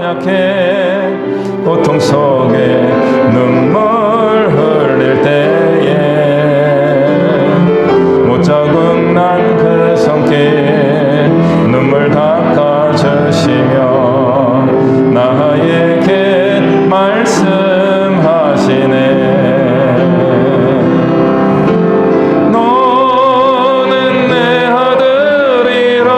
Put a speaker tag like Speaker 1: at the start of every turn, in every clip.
Speaker 1: 연약해 고통 속에 눈물 흘릴 때에 못 잡은 난 그 손길 눈물 닦아주시며 나에게 말씀하시네. 너는 내 아들이라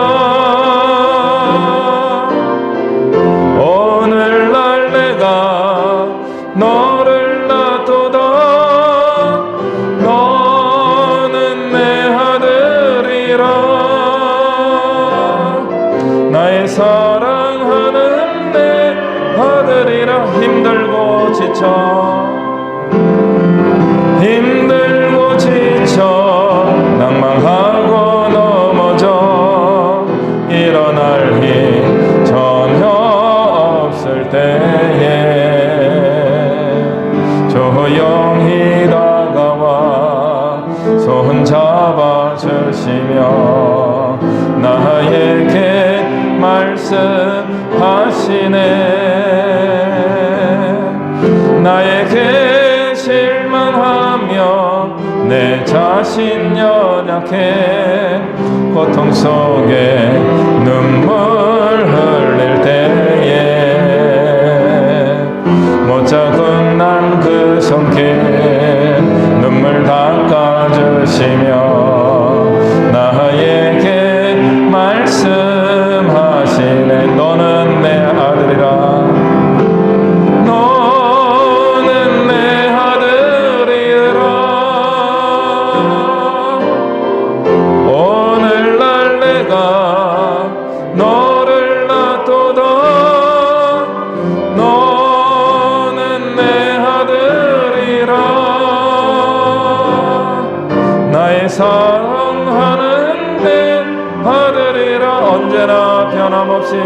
Speaker 1: 오늘날 내가 너를 놔두다. 너는 내 아들이라 나의 사랑하는 내 아들이라. 힘들고 지쳐 낭망하고 넘어져 일어날 힘 전혀 없을 때에 조용히 다가와 손 잡아주시며 나에게 말씀하시네. 나에게 실망하며 내 자신 연약해 고통 속에 눈물 흘릴 때에 못 잡은 난 그 손길 눈물 닦아주시며 나에게 말씀하시네. 너는 내 아들이라. 너를 놔두다. 너는 내 아들이라 나의 사랑하는 내 아들이라. 언제나 변함없이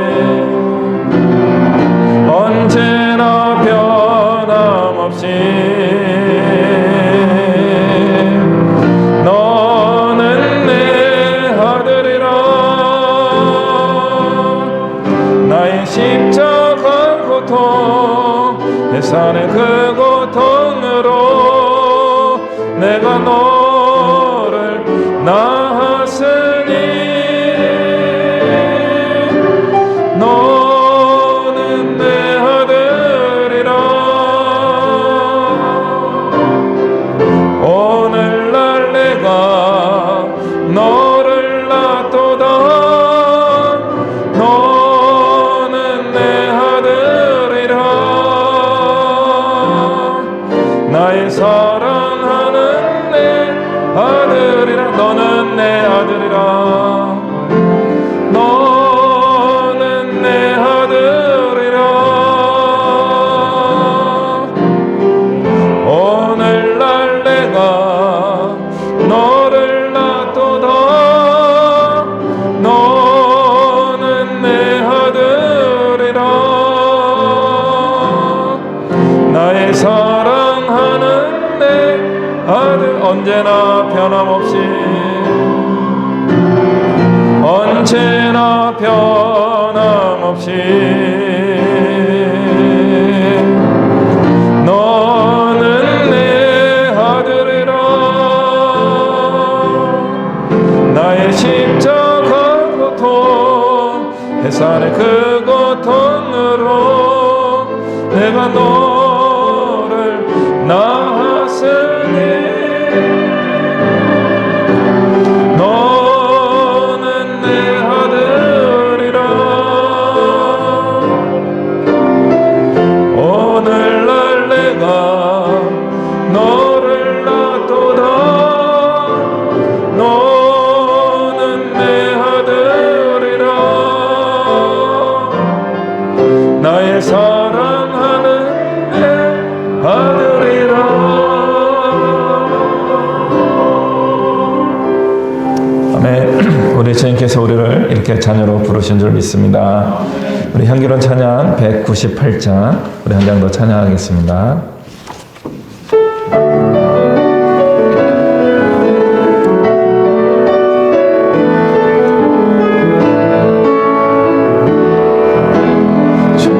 Speaker 1: 너는 내 아들이라. 나의 십자가 고통 해산의 그 고통으로 내가 너를 낳았으니 너는 내 아들이라. 오늘날 내가 너를 놔두다. 너는 내 아들이라. 나의 사랑하는 내 아들이라. 너는 내 아들이라. 너는 내 아들이라. 오늘날 내가 너를 놔두다. 너는 내 아들이라. 나의 사랑하는 내 아들. 언제나 변함없이 너는 내 아들이라. 나의 십자가 고통 해산의 그 고통으로 내가 너를 낳았으니 너는 내 아들이라. 오늘날 내가 너를 놔두다. 너는 내 아들이라. 나의 사랑하는 내 아들이라. 아멘. 우리 주님께서 우리를 이렇게 자녀로 부르신 줄 믿습니다. 우리 향기로운 찬양 198장 우리 한 장 더 찬양하겠습니다. 주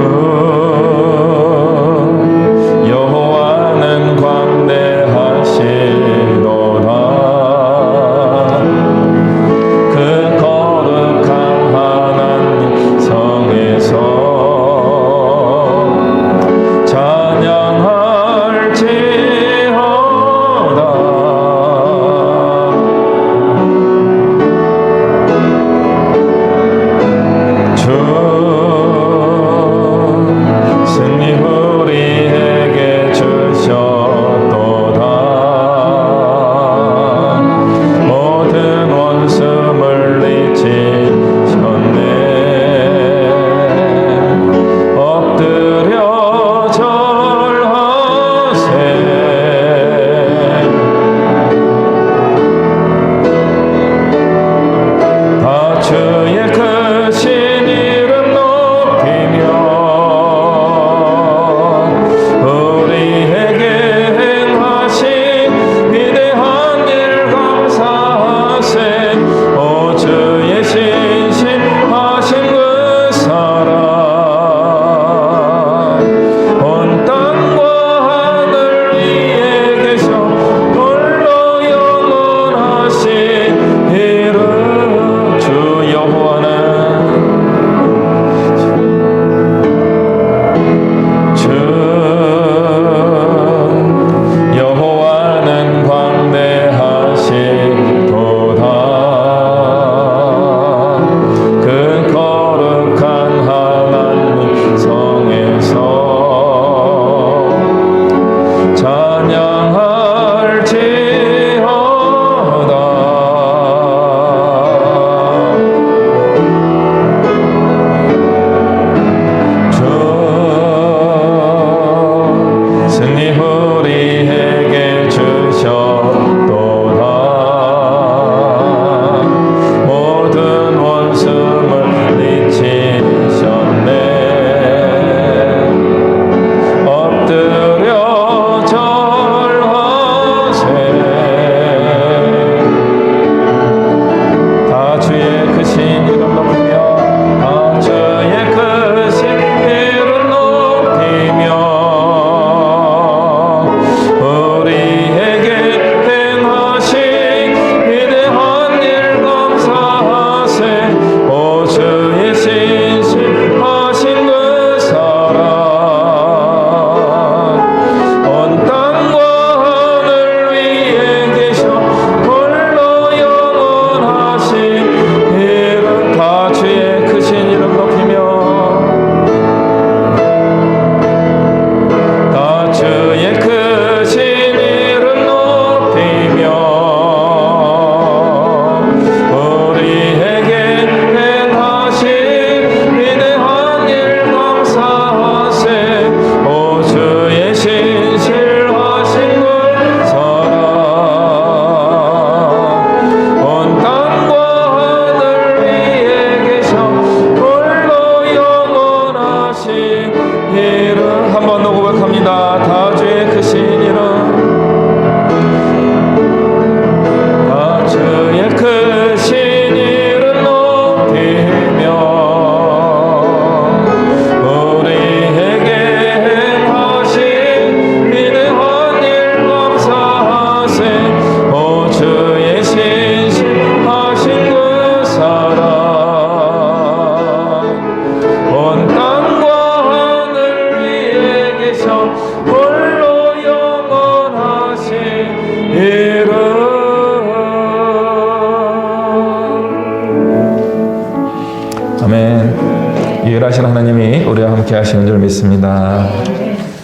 Speaker 1: 아멘. 유일하신 하나님이 우리와 함께 하시는 줄 믿습니다.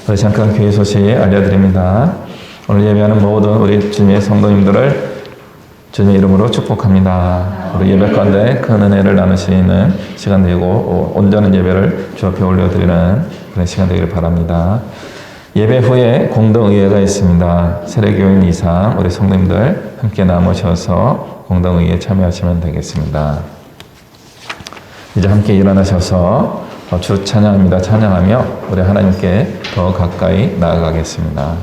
Speaker 1: 우리 잠깐 교회 소식 알려드립니다. 오늘 예배하는 모든 우리 주님의 성도님들을 주님의 이름으로 축복합니다. 우리 예배 가운데 큰 은혜를 나누시는 시간 되고 온전한 예배를 주 앞에 올려드리는 그런 시간 되기를 바랍니다. 예배 후에 공동의회가 있습니다. 세례교인 이상 우리 성도님들 함께 남으셔서 공동의회에 참여하시면 되겠습니다. 이제 함께 일어나셔서 주 찬양합니다. 찬양하며 우리 하나님께 더 가까이 나아가겠습니다.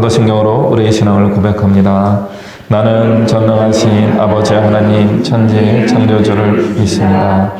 Speaker 1: 사도신경으로 우리의 신앙을 고백합니다. 나는 전능하신 아버지 하나님 천지 창조주를 믿습니다.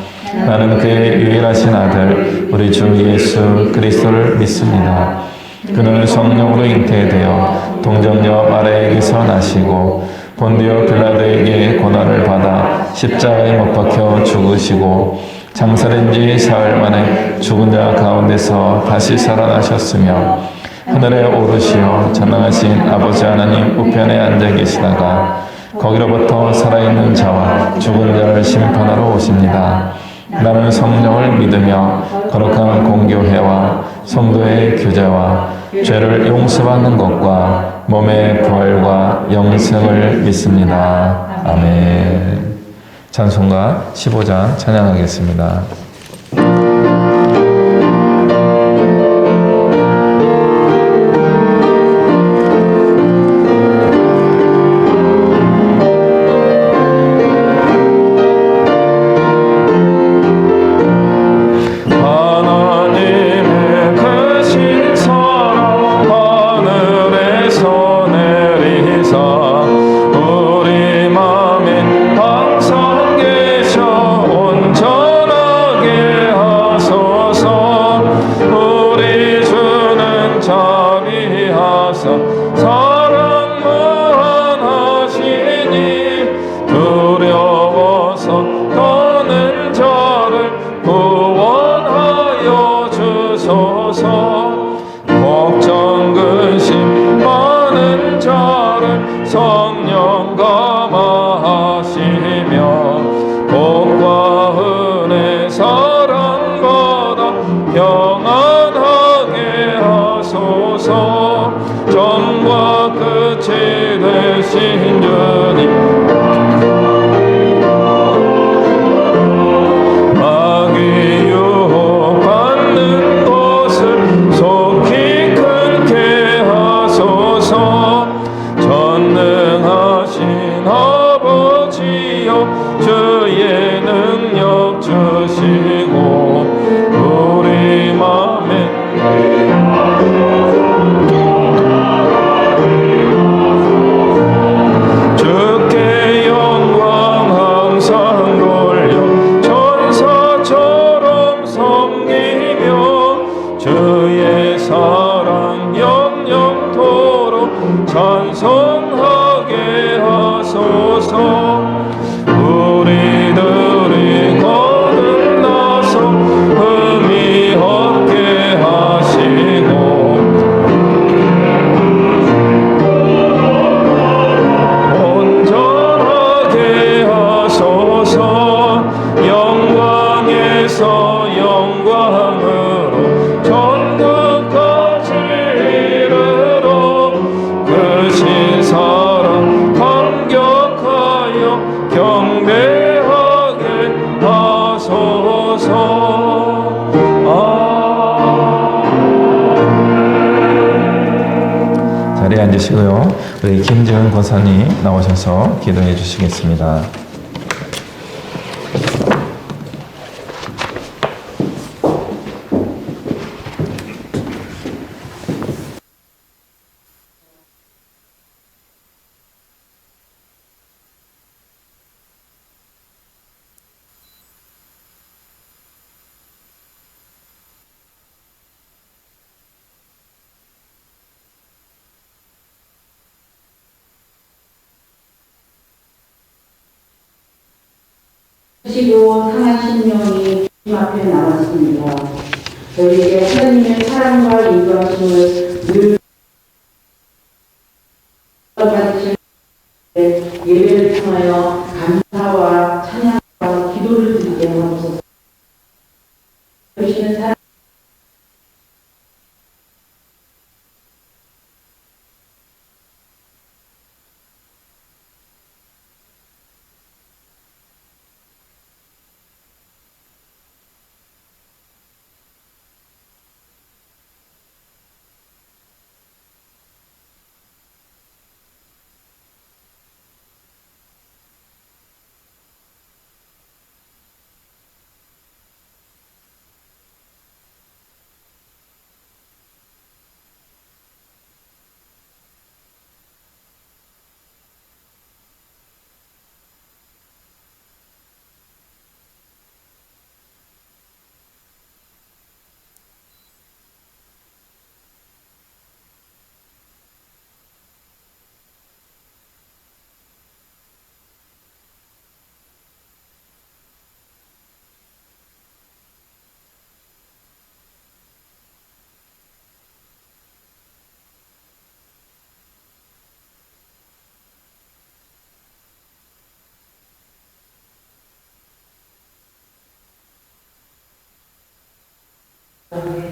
Speaker 1: 나는 그의 유일하신 아들 우리 주 예수 그리스도를 믿습니다. 그는 성령으로 잉태되어 동정녀 마리아에게서 나시고 본디오 빌라도에게 고난을 받아 십자가에 못 박혀 죽으시고 장사된 지 사흘 만에 죽은 자 가운데서 다시 살아나셨으며 하늘에 오르시어 전능하신 아버지 하나님 우편에 앉아 계시다가 거기로부터 살아있는 자와 죽은 자를 심판하러 오십니다. 나는 성령을 믿으며 거룩한 공교회와 성도의 교제와 죄를 용서받는 것과 몸의 부활과 영생을 믿습니다. 아멘. 찬송가 15장 찬양하겠습니다.
Speaker 2: 우리들이 거듭나서
Speaker 1: 앉으시고요. 우리 김지은 권사님 나오셔서 기도해 주시겠습니다.
Speaker 2: 시고 상한 심령이 주님 앞에 나왔습니다. 저희에게 하나님의 사랑과 인도하심을 늘 받으실 예배를 통하여 감사와 찬양과 기도를 드리게 하옵소서. 주시는 사랑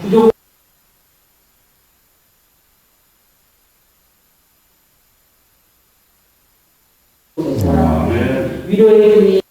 Speaker 2: 부족 위로의 분이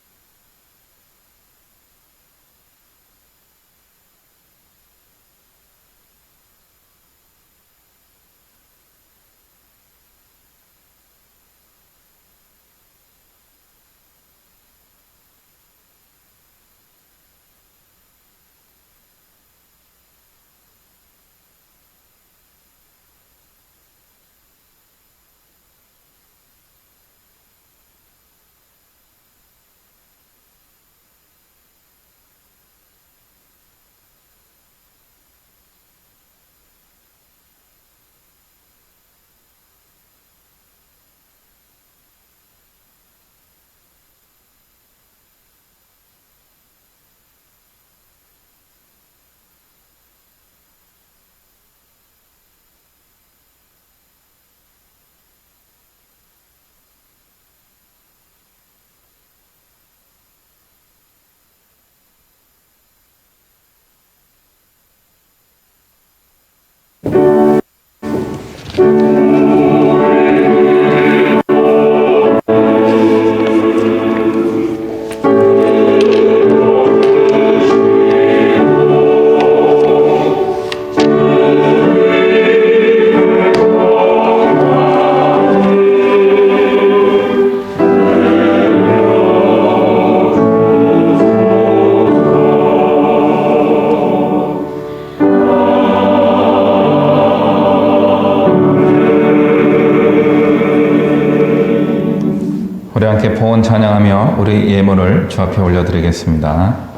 Speaker 1: 우리 함께 봉헌 찬양하며 우리 예물을 주 앞에 올려드리겠습니다.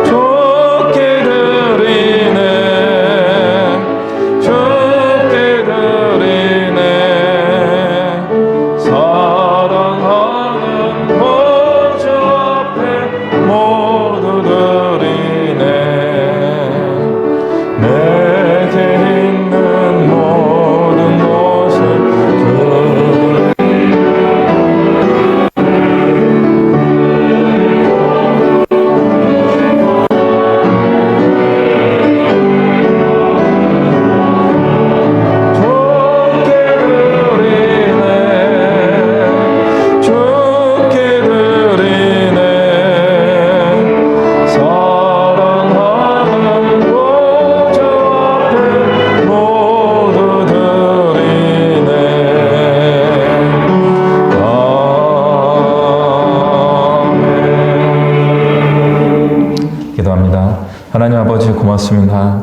Speaker 3: 주께 드리네
Speaker 1: 고맙습니다.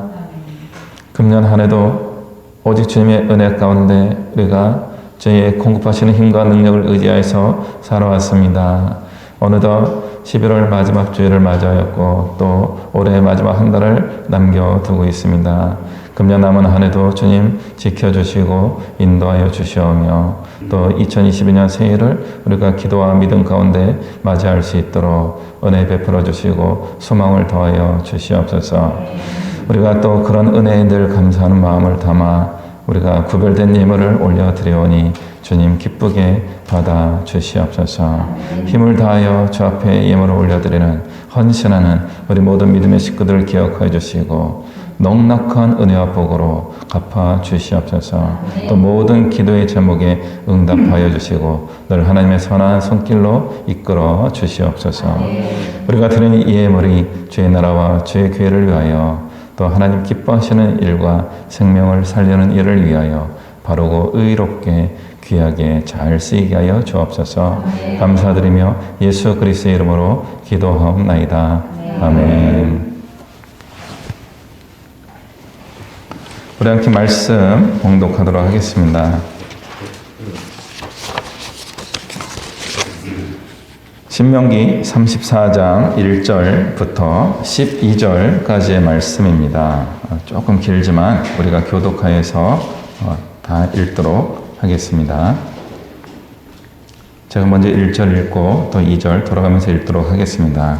Speaker 1: 금년 한 해도 오직 주님의 은혜 가운데 우리가 저희의 공급하시는 힘과 능력을 의지하여서 살아왔습니다. 어느덧 11월 마지막 주일을 맞이하였고 또 올해 마지막 한 달을 남겨두고 있습니다. 금년 남은 한 해도 주님 지켜주시고 인도하여 주시오며 또 2022년 새해를 우리가 기도와 믿음 가운데 맞이할 수 있도록 은혜 베풀어 주시고 소망을 더하여 주시옵소서. 우리가 또 그런 은혜에 늘 감사하는 마음을 담아 우리가 구별된 예물을 올려드리오니 주님 기쁘게 받아 주시옵소서. 힘을 다하여 주 앞에 예물을 올려드리는 헌신하는 우리 모든 믿음의 식구들을 기억하여 주시고 넉넉한 은혜와 복으로 갚아 주시옵소서. 또 모든 기도의 제목에 응답하여 주시고 늘 하나님의 선한 손길로 이끌어 주시옵소서. 우리가 드리는 이 예물이 주의 나라와 주의 교회를 위하여 또 하나님 기뻐하시는 일과 생명을 살리는 일을 위하여 바르고 의롭게 귀하게 잘 쓰이게 하여 주옵소서. 감사드리며 예수 그리스도의 이름으로 기도하옵나이다. 아멘. 우리 함께 말씀 봉독하도록 하겠습니다. 신명기 34장 1절부터 12절까지의 말씀입니다. 조금 길지만 우리가 교독하여서 다 읽도록 하겠습니다. 제가 먼저 1절 읽고 또 2절 돌아가면서 읽도록 하겠습니다.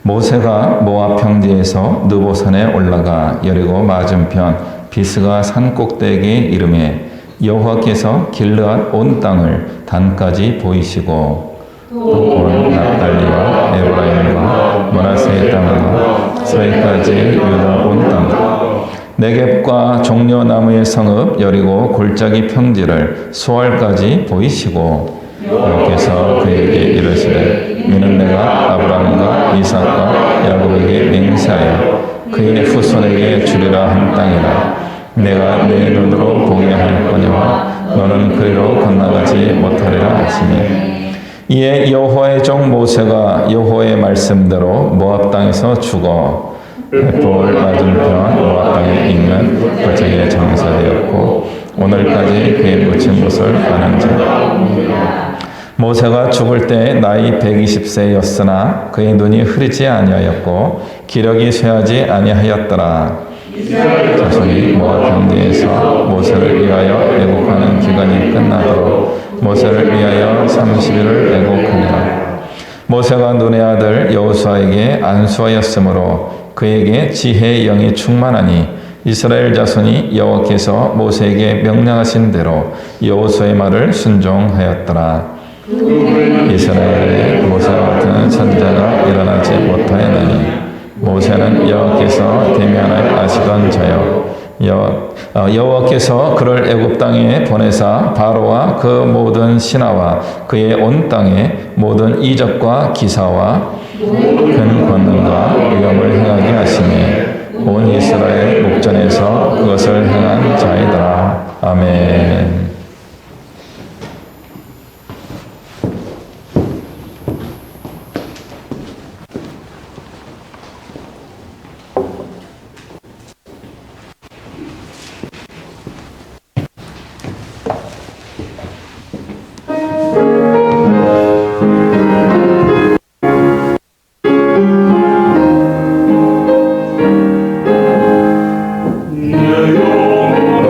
Speaker 1: 모세가 모압 평지에서 느보산에 올라가 여리고 맞은편 비스가 산 꼭대기에 이르매 여호와께서 길르앗 온 땅을 단까지 보이시고 온 납달리와 에브라임과 므낫세의 땅과 서해까지 유다 온 땅 네겝과 종려나무의 성읍 여리고 골짜기 평지를 수알까지 보이시고 여호와께서 그에게 이르시되 이는 내가 아브라함과 이삭과 야곱에게 맹세하여 그의 후손에게 주리라 한 땅이라. 내가 내 눈으로 보게 할 거니와 너는 그리로 건너가지 못하리라 하시니 이에 여호와의 종 모세가 여호와의 말씀대로 모압 땅에서 죽어 벳볼 맞은편 모압 땅에 있는 골짜기에 장사되었고 오늘까지 그의 묻힌 곳을 아는 자. 모세가 죽을 때 나이 120세였으나 그의 눈이 흐리지 아니하였고 기력이 쇠하지 아니하였더라. 자손이 모압 평지에서 모세를 위하여 애국하는 기간이 끝나도록 모세를 위하여 30일을 애곡하니라. 모세가 눈의 아들 여호수아에게 안수하였으므로 그에게 지혜의 영이 충만하니 이스라엘 자손이 여호와께서 모세에게 명령하신 대로 여호수아의 말을 순종하였더라. 이스라엘에 모세와 같은 선자가 일어나지 못하였나니 모세는 여호와께서 대면하여 아시던 자요 여호와께서 그를 애굽 땅에 보내사 바로와 그 모든 신하와 그의 온 땅의 모든 이적과 기사와 큰 권능과 위엄을 행하게 하시니 온 이스라엘 목전에서 그것을 행한 자이더라. 아멘.
Speaker 3: 내 영혼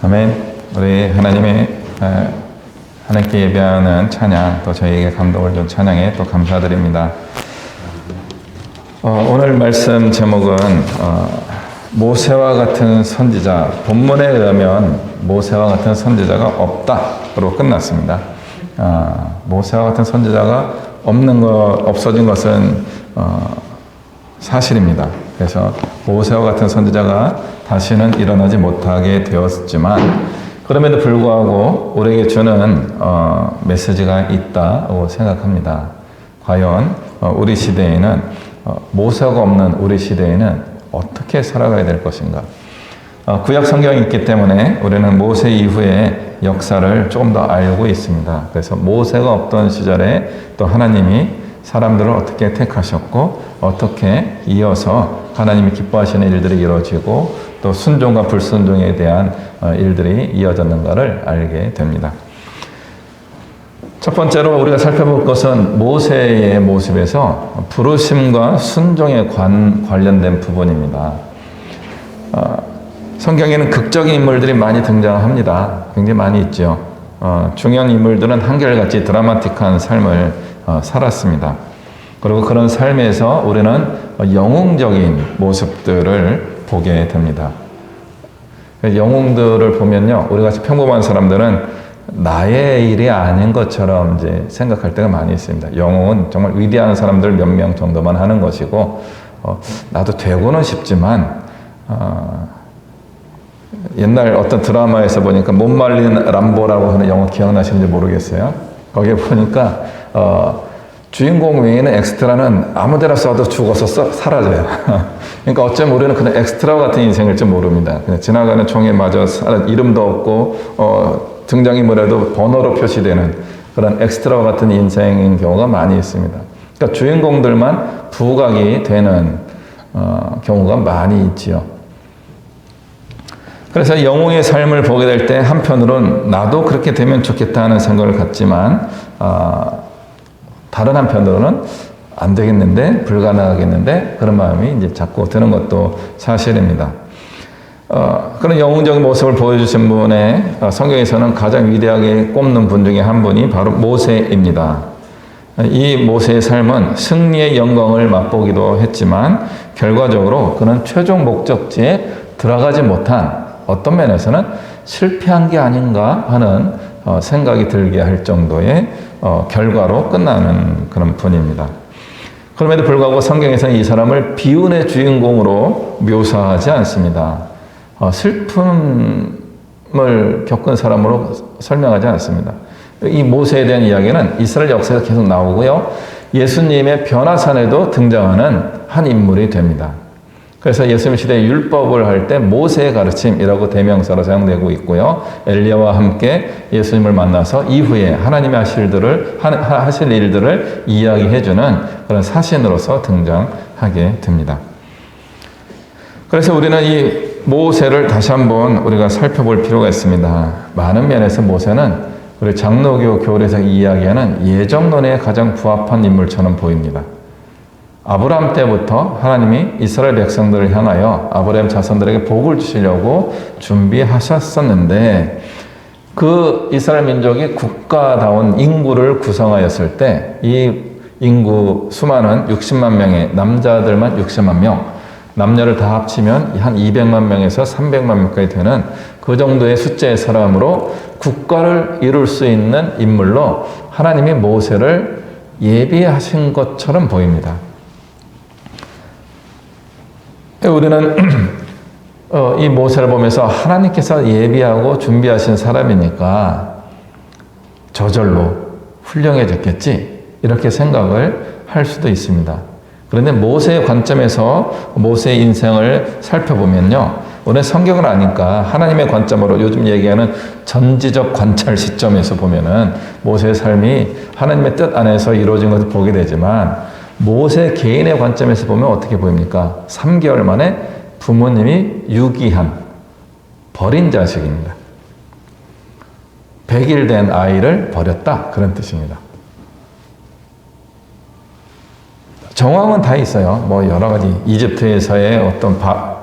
Speaker 1: 아멘. 우리 하나님께 예배하는 찬양, 또 저희에게 감동을 준 찬양에 또 감사드립니다. 오늘 말씀 제목은 모세와 같은 선지자, 본문에 의하면 모세와 같은 선지자가 없다로 끝났습니다. 모세와 같은 선지자가 없어진 것은 사실입니다. 그래서 모세와 같은 선지자가 다시는 일어나지 못하게 되었지만, 그럼에도 불구하고 우리에게 주는 메시지가 있다고 생각합니다. 과연 우리 시대에는 모세가 없는 우리 시대에는 어떻게 살아가야 될 것인가? 구약 성경이 있기 때문에 우리는 모세 이후의 역사를 조금 더 알고 있습니다. 그래서 모세가 없던 시절에 또 하나님이 사람들을 어떻게 택하셨고 어떻게 이어서 하나님이 기뻐하시는 일들이 이루어지고 또 순종과 불순종에 대한 일들이 이어졌는가를 알게 됩니다. 첫 번째로 우리가 살펴볼 것은 모세의 모습에서 부르심과 순종에 관련된 부분입니다. 성경에는 극적인 인물들이 많이 등장합니다. 굉장히 많이 있죠. 중요한 인물들은 한결같이 드라마틱한 삶을 살았습니다. 그리고 그런 삶에서 우리는 영웅적인 모습들을 보게 됩니다. 영웅들을 보면요, 우리 같이 평범한 사람들은 나의 일이 아닌 것처럼 이제 생각할 때가 많이 있습니다. 영웅은 정말 위대한 사람들 몇 명 정도만 하는 것이고, 나도 되고는 싶지만, 옛날 어떤 드라마에서 보니까 못 말린 람보라고 하는 영화 기억나시는지 모르겠어요. 거기에 보니까 주인공 외에는 엑스트라는 아무데나 쏴도 죽어서 사라져요. 그러니까 어쩌면 우리는 그냥 엑스트라 같은 인생일 줄 모릅니다. 그냥 지나가는 총에 맞아 이름도 없고 등장인물에도 번호로 표시되는 그런 엑스트라 같은 인생인 경우가 많이 있습니다. 그러니까 주인공들만 부각이 되는 경우가 많이 있지요. 그래서 영웅의 삶을 보게 될 때 한편으로는 나도 그렇게 되면 좋겠다 하는 생각을 갖지만 다른 한편으로는 안 되겠는데, 불가능하겠는데 그런 마음이 이제 자꾸 드는 것도 사실입니다. 그런 영웅적인 모습을 보여주신 분의 성경에서는 가장 위대하게 꼽는 분 중에 한 분이 바로 모세입니다. 이 모세의 삶은 승리의 영광을 맛보기도 했지만 결과적으로 그는 최종 목적지에 들어가지 못한, 어떤 면에서는 실패한 게 아닌가 하는 생각이 들게 할 정도의 결과로 끝나는 그런 분입니다. 그럼에도 불구하고 성경에서는 이 사람을 비운의 주인공으로 묘사하지 않습니다. 슬픔을 겪은 사람으로 설명하지 않습니다. 이 모세에 대한 이야기는 이스라엘 역사에서 계속 나오고요, 예수님의 변화산에도 등장하는 한 인물이 됩니다. 그래서 예수님 시대에 율법을 할 때 모세의 가르침이라고 대명사로 사용되고 있고요, 엘리야와 함께 예수님을 만나서 이후에 하나님이 하실 일들을 이야기해주는 그런 사신으로서 등장하게 됩니다. 그래서 우리는 이 모세를 다시 한번 우리가 살펴볼 필요가 있습니다. 많은 면에서 모세는 우리 장로교 교리에서 이야기하는 예정론에 가장 부합한 인물처럼 보입니다. 아브라함 때부터 하나님이 이스라엘 백성들을 향하여 아브라함 자손들에게 복을 주시려고 준비하셨었는데, 그 이스라엘 민족이 국가다운 인구를 구성하였을 때 이 인구 수많은 60만 명의 남자들만 60만 명, 남녀를 다 합치면 한 200만 명에서 300만 명까지 되는 그 정도의 숫자의 사람으로 국가를 이룰 수 있는 인물로 하나님이 모세를 예비하신 것처럼 보입니다. 우리는 이 모세를 보면서 하나님께서 예비하고 준비하신 사람이니까 저절로 훌륭해졌겠지, 이렇게 생각을 할 수도 있습니다. 그런데 모세의 관점에서 모세의 인생을 살펴보면요, 오늘 성경을 아니까 하나님의 관점으로 요즘 얘기하는 전지적 관찰 시점에서 보면은 모세의 삶이 하나님의 뜻 안에서 이루어진 것을 보게 되지만, 모세 개인의 관점에서 보면 어떻게 보입니까? 3개월 만에 부모님이 유기한, 버린 자식입니다. 100일 된 아이를 버렸다, 그런 뜻입니다. 정황은 다 있어요. 뭐 여러 가지 이집트에서의 어떤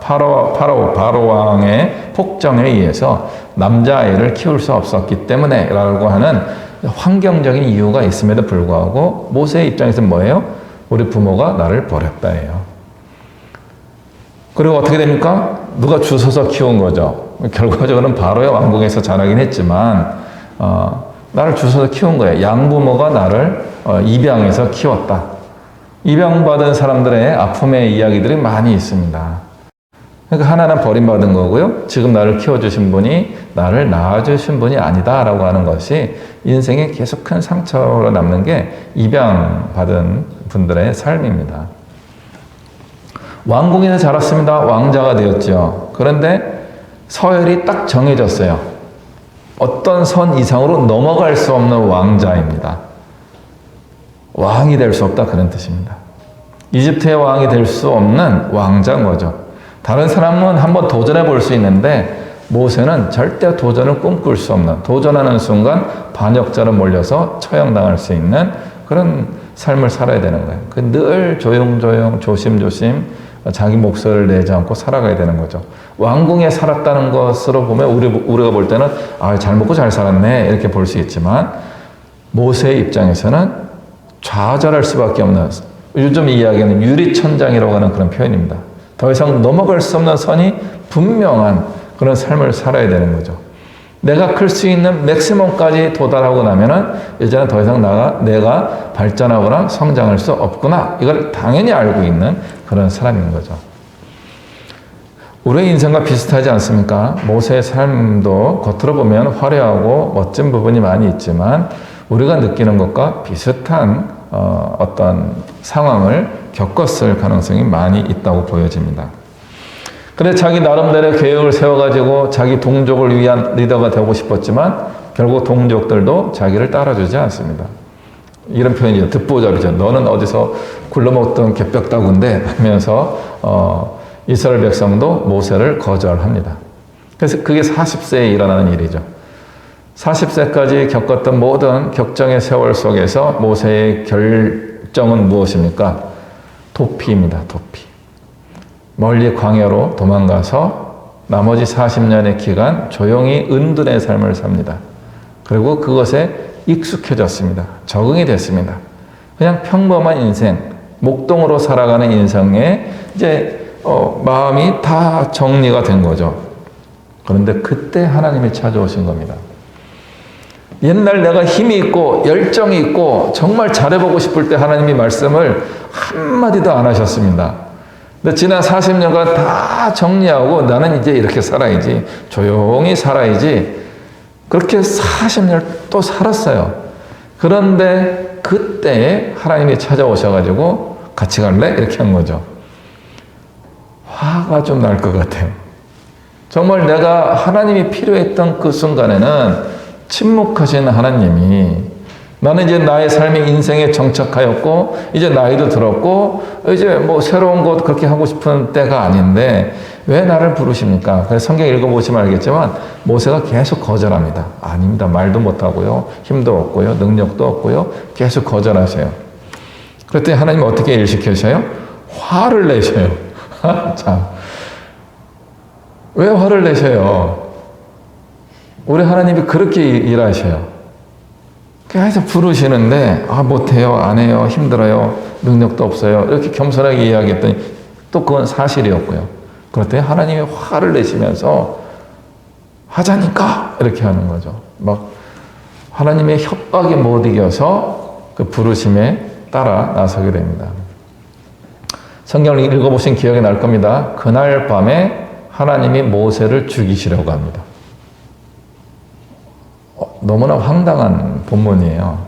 Speaker 1: 바로 왕의 폭정에 의해서 남자아이를 키울 수 없었기 때문에 라고 하는 환경적인 이유가 있음에도 불구하고 모세의 입장에서는 뭐예요? 우리 부모가 나를 버렸다예요. 그리고 어떻게 됩니까? 누가 주워서 키운 거죠. 결과적으로는 바로의 왕궁에서 자라긴 했지만 나를 주워서 키운 거예요. 양부모가 나를 입양해서 키웠다. 입양받은 사람들의 아픔의 이야기들이 많이 있습니다. 그러니까 하나는 버림받은 거고요. 지금 나를 키워주신 분이 나를 낳아주신 분이 아니다라고 하는 것이 인생에 계속 큰 상처로 남는 게 입양받은 분들의 삶입니다. 왕궁에서 자랐습니다. 왕자가 되었죠. 그런데 서열이 딱 정해졌어요. 어떤 선 이상으로 넘어갈 수 없는 왕자입니다. 왕이 될 수 없다 그런 뜻입니다. 이집트의 왕이 될 수 없는 왕자인 거죠. 다른 사람은 한번 도전해 볼 수 있는데 모세는 절대 도전을 꿈꿀 수 없는, 도전하는 순간 반역자로 몰려서 처형당할 수 있는 그런 삶을 살아야 되는 거예요. 늘 조용조용 조심조심 자기 목소리를 내지 않고 살아가야 되는 거죠. 왕궁에 살았다는 것으로 보면 우리가 볼 때는 잘 먹고 잘 살았네 이렇게 볼 수 있지만 모세의 입장에서는 좌절할 수밖에 없는, 요즘 이야기하는 유리천장이라고 하는 그런 표현입니다. 더 이상 넘어갈 수 없는 선이 분명한 그런 삶을 살아야 되는 거죠. 내가 클 수 있는 맥시멈까지 도달하고 나면은 이제는 더 이상 내가 발전하거나 성장할 수 없구나. 이걸 당연히 알고 있는 그런 사람인 거죠. 우리의 인생과 비슷하지 않습니까? 모세의 삶도 겉으로 보면 화려하고 멋진 부분이 많이 있지만 우리가 느끼는 것과 비슷한 어떤 상황을 겪었을 가능성이 많이 있다고 보여집니다. 그래 자기 나름대로 계획을 세워가지고 자기 동족을 위한 리더가 되고 싶었지만 결국 동족들도 자기를 따라주지 않습니다. 이런 표현이죠. 듣보잡이죠. 너는 어디서 굴러먹던 개벽다구인데 하면서 이스라엘 백성도 모세를 거절합니다. 그래서 그게 40세에 일어나는 일이죠. 40세까지 겪었던 모든 격정의 세월 속에서 모세의 결정은 무엇입니까? 도피입니다. 도피. 멀리 광야로 도망가서 나머지 40년의 기간 조용히 은둔의 삶을 삽니다. 그리고 그것에 익숙해졌습니다. 적응이 됐습니다. 그냥 평범한 인생, 목동으로 살아가는 인생에 이제 마음이 다 정리가 된 거죠. 그런데 그때 하나님이 찾아오신 겁니다. 옛날 내가 힘이 있고 열정이 있고 정말 잘해보고 싶을 때 하나님이 말씀을 한마디도 안 하셨습니다. 근데 지난 40년간 다 정리하고 나는 이제 이렇게 살아야지, 조용히 살아야지, 그렇게 40년을 또 살았어요. 그런데 그때 하나님이 찾아오셔가지고 같이 갈래? 이렇게 한 거죠. 화가 좀 날 것 같아요. 정말 내가 하나님이 필요했던 그 순간에는 침묵하신 하나님이, 나는 이제 나의 삶의 인생에 정착하였고 이제 나이도 들었고 이제 뭐 새로운 것 그렇게 하고 싶은 때가 아닌데 왜 나를 부르십니까? 그래서 성경 읽어보시면 알겠지만 모세가 계속 거절합니다. 아닙니다. 말도 못하고요, 힘도 없고요, 능력도 없고요, 계속 거절하세요. 그랬더니 하나님이 어떻게 일시키셔요? 화를 내셔요. 참, 왜 화를 내셔요? 우리 하나님이 그렇게 일하셔요. 계속 부르시는데 못해요, 안 해요, 힘들어요, 능력도 없어요 이렇게 겸손하게 이야기했더니 또 그건 사실이었고요. 그랬더니 하나님이 화를 내시면서 하자니까 이렇게 하는 거죠. 막 하나님의 협박에 못 이겨서 그 부르심에 따라 나서게 됩니다. 성경을 읽어보신 기억이 날 겁니다. 그날 밤에 하나님이 모세를 죽이시려고 합니다. 너무나 황당한 본문이에요.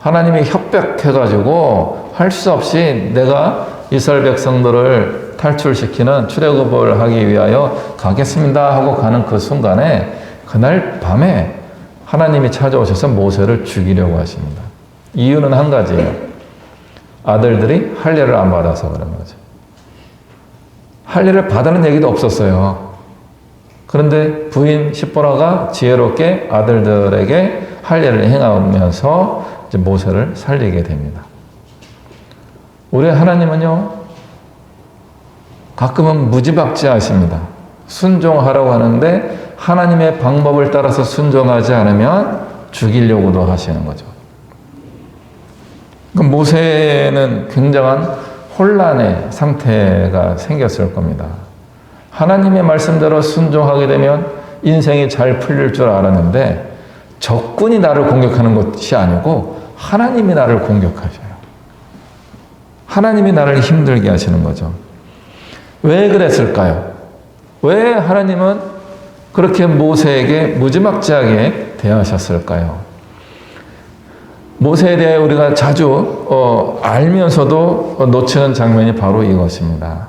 Speaker 1: 하나님이 협박해가지고 할 수 없이 내가 이스라엘 백성들을 탈출시키는 출애굽을 하기 위하여 가겠습니다 하고 가는 그 순간에 그날 밤에 하나님이 찾아오셔서 모세를 죽이려고 하십니다. 이유는 한 가지예요. 아들들이 할례를 안 받아서 그런 거죠. 할례를 받아는 얘기도 없었어요. 그런데 부인 시보라가 지혜롭게 아들들에게 할례를 행하면서 이제 모세를 살리게 됩니다. 우리 하나님은요, 가끔은 무지막지하십니다. 순종하라고 하는데 하나님의 방법을 따라서 순종하지 않으면 죽이려고도 하시는 거죠. 모세는 굉장한 혼란의 상태가 생겼을 겁니다. 하나님의 말씀대로 순종하게 되면 인생이 잘 풀릴 줄 알았는데 적군이 나를 공격하는 것이 아니고 하나님이 나를 공격하셔요. 하나님이 나를 힘들게 하시는 거죠. 왜 그랬을까요? 왜 하나님은 그렇게 모세에게 무지막지하게 대하셨을까요? 모세에 대해 우리가 자주 알면서도 놓치는 장면이 바로 이것입니다.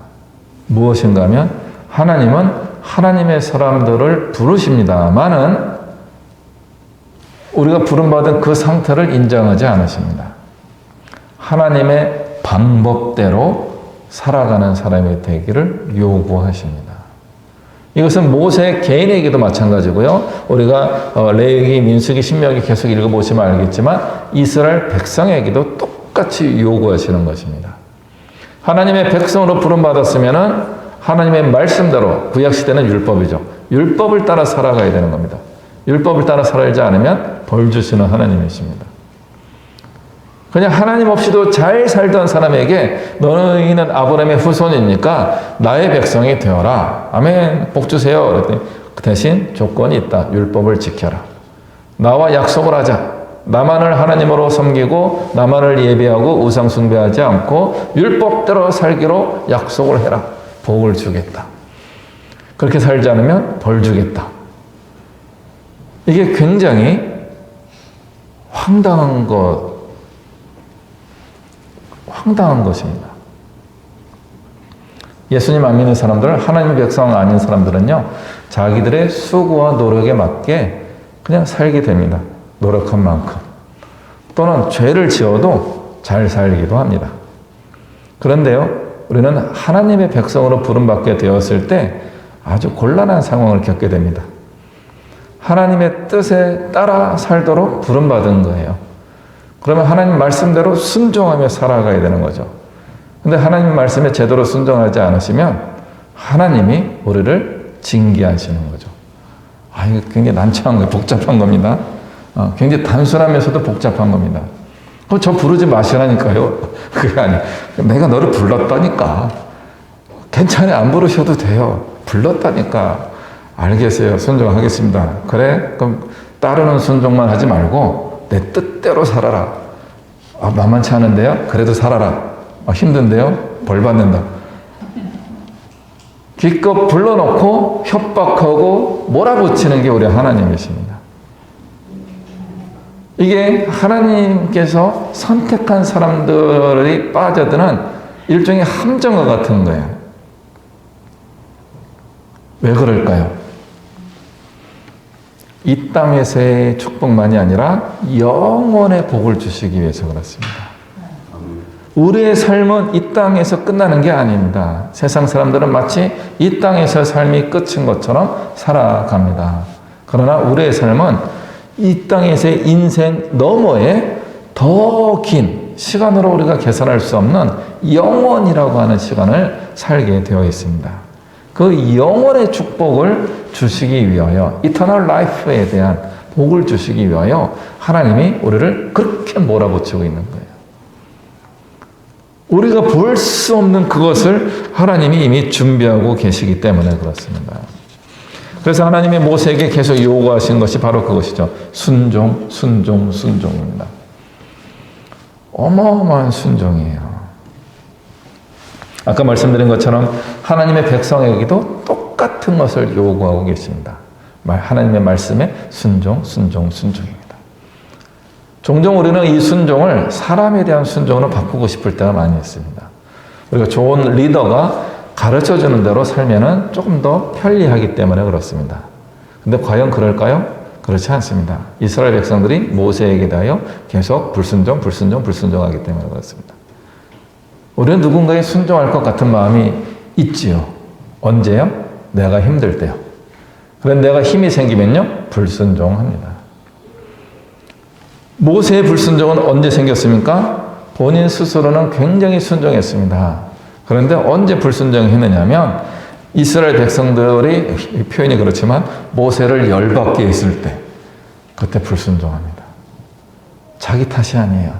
Speaker 1: 무엇인가 하면 하나님은 하나님의 사람들을 부르십니다마는 우리가 부름받은 그 상태를 인정하지 않으십니다. 하나님의 방법대로 살아가는 사람이 되기를 요구하십니다. 이것은 모세 개인에게도 마찬가지고요. 우리가 레위기, 민수기, 신명기 계속 읽어보시면 알겠지만 이스라엘 백성에게도 똑같이 요구하시는 것입니다. 하나님의 백성으로 부름받았으면 하나님의 말씀대로, 구약시대는 율법이죠. 율법을 따라 살아가야 되는 겁니다. 율법을 따라 살지 않으면 벌 주시는 하나님이십니다. 그냥 하나님 없이도 잘 살던 사람에게 너희는 아브라함의 후손이니까 나의 백성이 되어라. 아멘. 복 주세요. 그랬더니 그 대신 조건이 있다. 율법을 지켜라. 나와 약속을 하자. 나만을 하나님으로 섬기고 나만을 예배하고 우상 숭배하지 않고 율법대로 살기로 약속을 해라. 복을 주겠다. 그렇게 살지 않으면 벌 주겠다. 이게 굉장히 황당한 것입니다. 예수님 안 믿는 사람들, 하나님의 백성 아닌 사람들은요, 자기들의 수고와 노력에 맞게 그냥 살게 됩니다. 노력한 만큼. 또는 죄를 지어도 잘 살기도 합니다. 그런데요, 우리는 하나님의 백성으로 부름받게 되었을 때 아주 곤란한 상황을 겪게 됩니다. 하나님의 뜻에 따라 살도록 부름받은 거예요. 그러면 하나님 말씀대로 순종하며 살아가야 되는 거죠. 근데 하나님 말씀에 제대로 순종하지 않으시면 하나님이 우리를 징계하시는 거죠. 이거 굉장히 난처한 거예요. 복잡한 겁니다. 굉장히 단순하면서도 복잡한 겁니다. 그럼 저 부르지 마시라니까요. 그게 아니에요. 내가 너를 불렀다니까. 괜찮아요. 안 부르셔도 돼요. 불렀다니까. 알겠어요. 순종하겠습니다. 그래? 그럼 따르는 순종만 하지 말고 내 뜻대로 살아라. 만만치 않은데요? 그래도 살아라. 힘든데요? 벌 받는다. 기껏 불러놓고 협박하고 몰아붙이는 게 우리 하나님이십니다. 이게 하나님께서 선택한 사람들이 빠져드는 일종의 함정과 같은 거예요. 왜 그럴까요? 이 땅에서의 축복만이 아니라 영원의 복을 주시기 위해서 그렇습니다. 우리의 삶은 이 땅에서 끝나는 게 아닙니다. 세상 사람들은 마치 이 땅에서 삶이 끝인 것처럼 살아갑니다. 그러나 우리의 삶은 이 땅에서의 인생 너머에 더 긴 시간으로 우리가 계산할 수 없는 영원이라고 하는 시간을 살게 되어 있습니다. 그 영원의 축복을 주시기 위하여, 이터널 라이프에 대한 복을 주시기 위하여 하나님이 우리를 그렇게 몰아붙이고 있는 거예요. 우리가 볼 수 없는 그것을 하나님이 이미 준비하고 계시기 때문에 그렇습니다. 그래서 하나님이 모세에게 계속 요구하신 것이 바로 그것이죠. 순종, 순종, 순종입니다. 어마어마한 순종이에요. 아까 말씀드린 것처럼 하나님의 백성에게도 똑같은 것을 요구하고 계십니다. 하나님의 말씀에 순종, 순종, 순종입니다. 종종 우리는 이 순종을 사람에 대한 순종으로 바꾸고 싶을 때가 많이 있습니다. 우리가 좋은 리더가 가르쳐주는 대로 살면은 조금 더 편리하기 때문에 그렇습니다. 근데 과연 그럴까요? 그렇지 않습니다. 이스라엘 백성들이 모세에게 대하여 계속 불순종, 불순종, 불순종하기 때문에 그렇습니다. 우리는 누군가에 순종할 것 같은 마음이 있지요. 언제요? 내가 힘들 때요. 그런데 내가 힘이 생기면요? 불순종합니다. 모세의 불순종은 언제 생겼습니까? 본인 스스로는 굉장히 순종했습니다. 그런데 언제 불순종했느냐면 이스라엘 백성들이, 표현이 그렇지만 모세를 열받게 했을 때, 그때 불순종합니다. 자기 탓이 아니에요.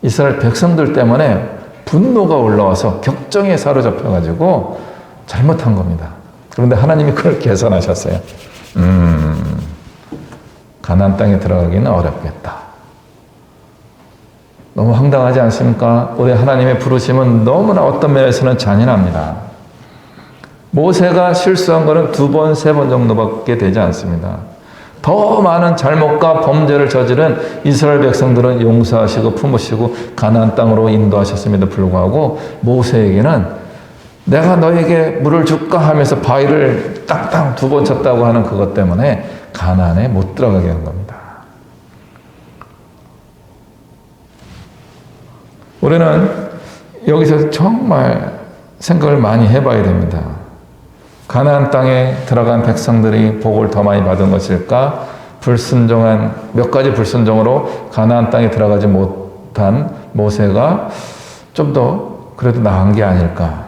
Speaker 1: 이스라엘 백성들 때문에 분노가 올라와서 격정에 사로잡혀가지고 잘못한 겁니다. 그런데 하나님이 그걸 개선하셨어요. 가나안 땅에 들어가기는 어렵겠다. 너무 황당하지 않습니까? 우리 하나님의 부르심은 너무나 어떤 면에서는 잔인합니다. 모세가 실수한 것은 2번, 3번 정도밖에 되지 않습니다. 더 많은 잘못과 범죄를 저지른 이스라엘 백성들은 용서하시고 품으시고 가나안 땅으로 인도하셨음에도 불구하고 모세에게는 내가 너에게 물을 줄까 하면서 바위를 땅땅 2번 쳤다고 하는 그것 때문에 가나안에 못 들어가게 한 겁니다. 우리는 여기서 정말 생각을 많이 해봐야 됩니다. 가나안 땅에 들어간 백성들이 복을 더 많이 받은 것일까? 불순종한 몇 가지 불순종으로 가나안 땅에 들어가지 못한 모세가 좀 더 그래도 나은 게 아닐까?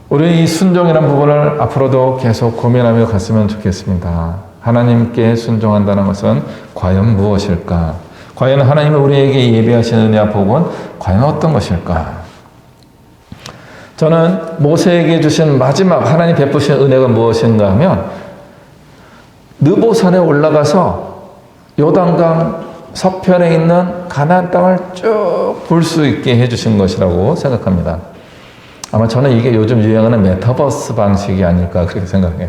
Speaker 1: 우리는 이 순종이라는 부분을 앞으로도 계속 고민하며 갔으면 좋겠습니다. 하나님께 순종한다는 것은 과연 무엇일까? 과연 하나님이 우리에게 예비하시는 은혜와 복은 과연 어떤 것일까? 저는 모세에게 주신 마지막 하나님 베푸신 은혜가 무엇인가 하면 느보산에 올라가서 요단강 서편에 있는 가나안 땅을 쭉 볼 수 있게 해주신 것이라고 생각합니다. 아마 저는 이게 요즘 유행하는 메타버스 방식이 아닐까 그렇게 생각해요.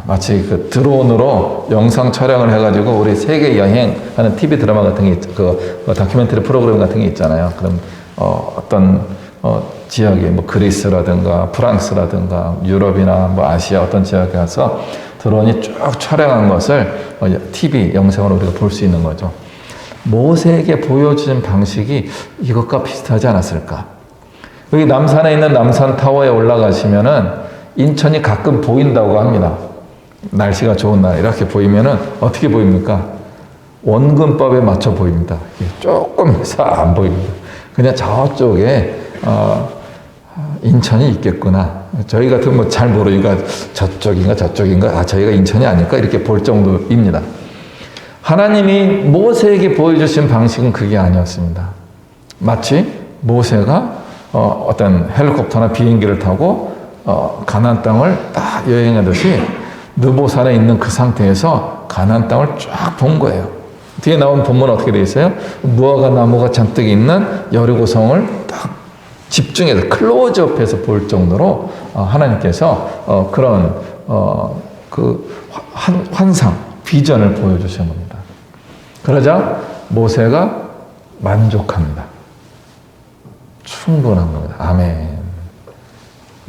Speaker 1: 마치 그 드론으로 영상 촬영을 해가지고 우리 세계 여행하는 TV 드라마 같은 게 그 다큐멘터리 프로그램 같은 게 있잖아요. 그럼 어떤 지역에 뭐 그리스라든가 프랑스라든가 유럽이나 뭐 아시아 어떤 지역에 가서 드론이 쭉 촬영한 것을 TV 영상으로 우리가 볼 수 있는 거죠. 모세에게 보여주신 방식이 이것과 비슷하지 않았을까? 여기 남산에 있는 남산타워에 올라가시면은 인천이 가끔 보인다고 합니다. 날씨가 좋은 날 이렇게 보이면은 어떻게 보입니까? 원근법에 맞춰 보입니다. 조금 해서 안 보입니다. 그냥 저쪽에 인천이 있겠구나. 저희 같은 뭐 잘 모르니까 저쪽인가 저희가 인천이 아닐까 이렇게 볼 정도입니다. 하나님이 모세에게 보여주신 방식은 그게 아니었습니다. 마치 모세가 어떤 헬리콥터나 비행기를 타고 가나안 땅을 딱 여행하듯이 느보산에 있는 그 상태에서 가나안 땅을 쫙 본 거예요. 뒤에 나온 본문은 어떻게 되어 있어요? 무화과 나무가 잔뜩 있는 여리고성을 딱 집중해서 클로즈업해서 볼 정도로 하나님께서 그런 환상, 비전을 보여주신 겁니다. 그러자 모세가 만족합니다. 충분한 겁니다. 아멘.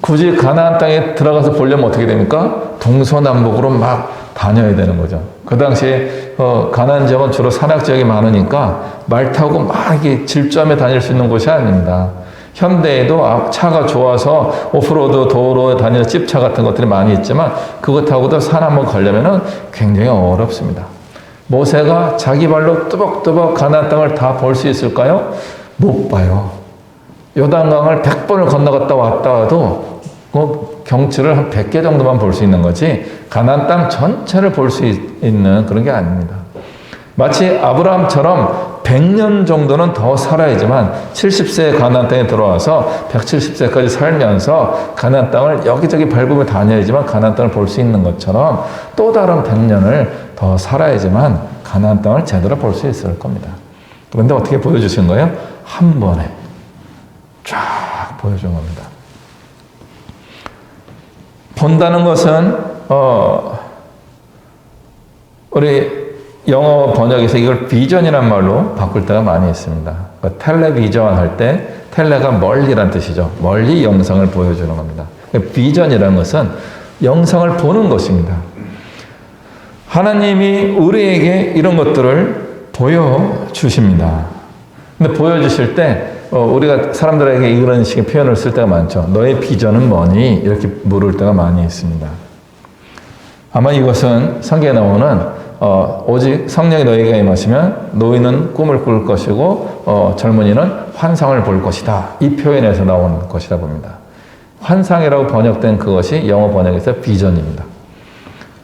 Speaker 1: 굳이 가나안 땅에 들어가서 보려면 어떻게 됩니까? 동서남북으로 막 다녀야 되는 거죠. 그 당시에 가나안 지역은 주로 산악 지역이 많으니까 말 타고 막 이렇게 질주하며 다닐 수 있는 곳이 아닙니다. 현대에도 차가 좋아서 오프로드 도로에 다니는 찝차 같은 것들이 많이 있지만 그것하고도 산 한번 가려면 굉장히 어렵습니다. 모세가 자기 발로 뚜벅뚜벅 가나안 땅을 다 볼 수 있을까요? 못 봐요. 요단강을 100번을 건너갔다 왔다 와도 그 경치를 한 100개 정도만 볼 수 있는 거지 가나안 땅 전체를 볼 수 있는 그런 게 아닙니다. 마치 아브라함처럼 100년 정도는 더 살아야지만 70세에 가나안 땅에 들어와서 170세까지 살면서 가나안 땅을 여기저기 밟으며 다녀야지만 가나안 땅을 볼 수 있는 것처럼 또 다른 100년을 더 살아야지만 가나안 땅을 제대로 볼 수 있을 겁니다. 그런데 어떻게 보여주신 거예요? 한 번에 쫙 보여준 겁니다. 본다는 것은 우리 영어 번역에서 이걸 비전이란 말로 바꿀 때가 많이 있습니다. 그러니까 텔레비전 할 때 텔레가 멀리란 뜻이죠. 멀리 영상을 보여주는 겁니다. 그러니까 비전이라는 것은 영상을 보는 것입니다. 하나님이 우리에게 이런 것들을 보여주십니다. 근데 보여주실 때 우리가 사람들에게 이런 식의 표현을 쓸 때가 많죠. 너의 비전은 뭐니? 이렇게 물을 때가 많이 있습니다. 아마 이것은 성경에 나오는 오직 성령이 너희에게 임하시면 노인은 꿈을 꿀 것이고 젊은이는 환상을 볼 것이다. 이 표현에서 나온 것이라 봅니다. 환상이라고 번역된 그것이 영어 번역에서 비전입니다.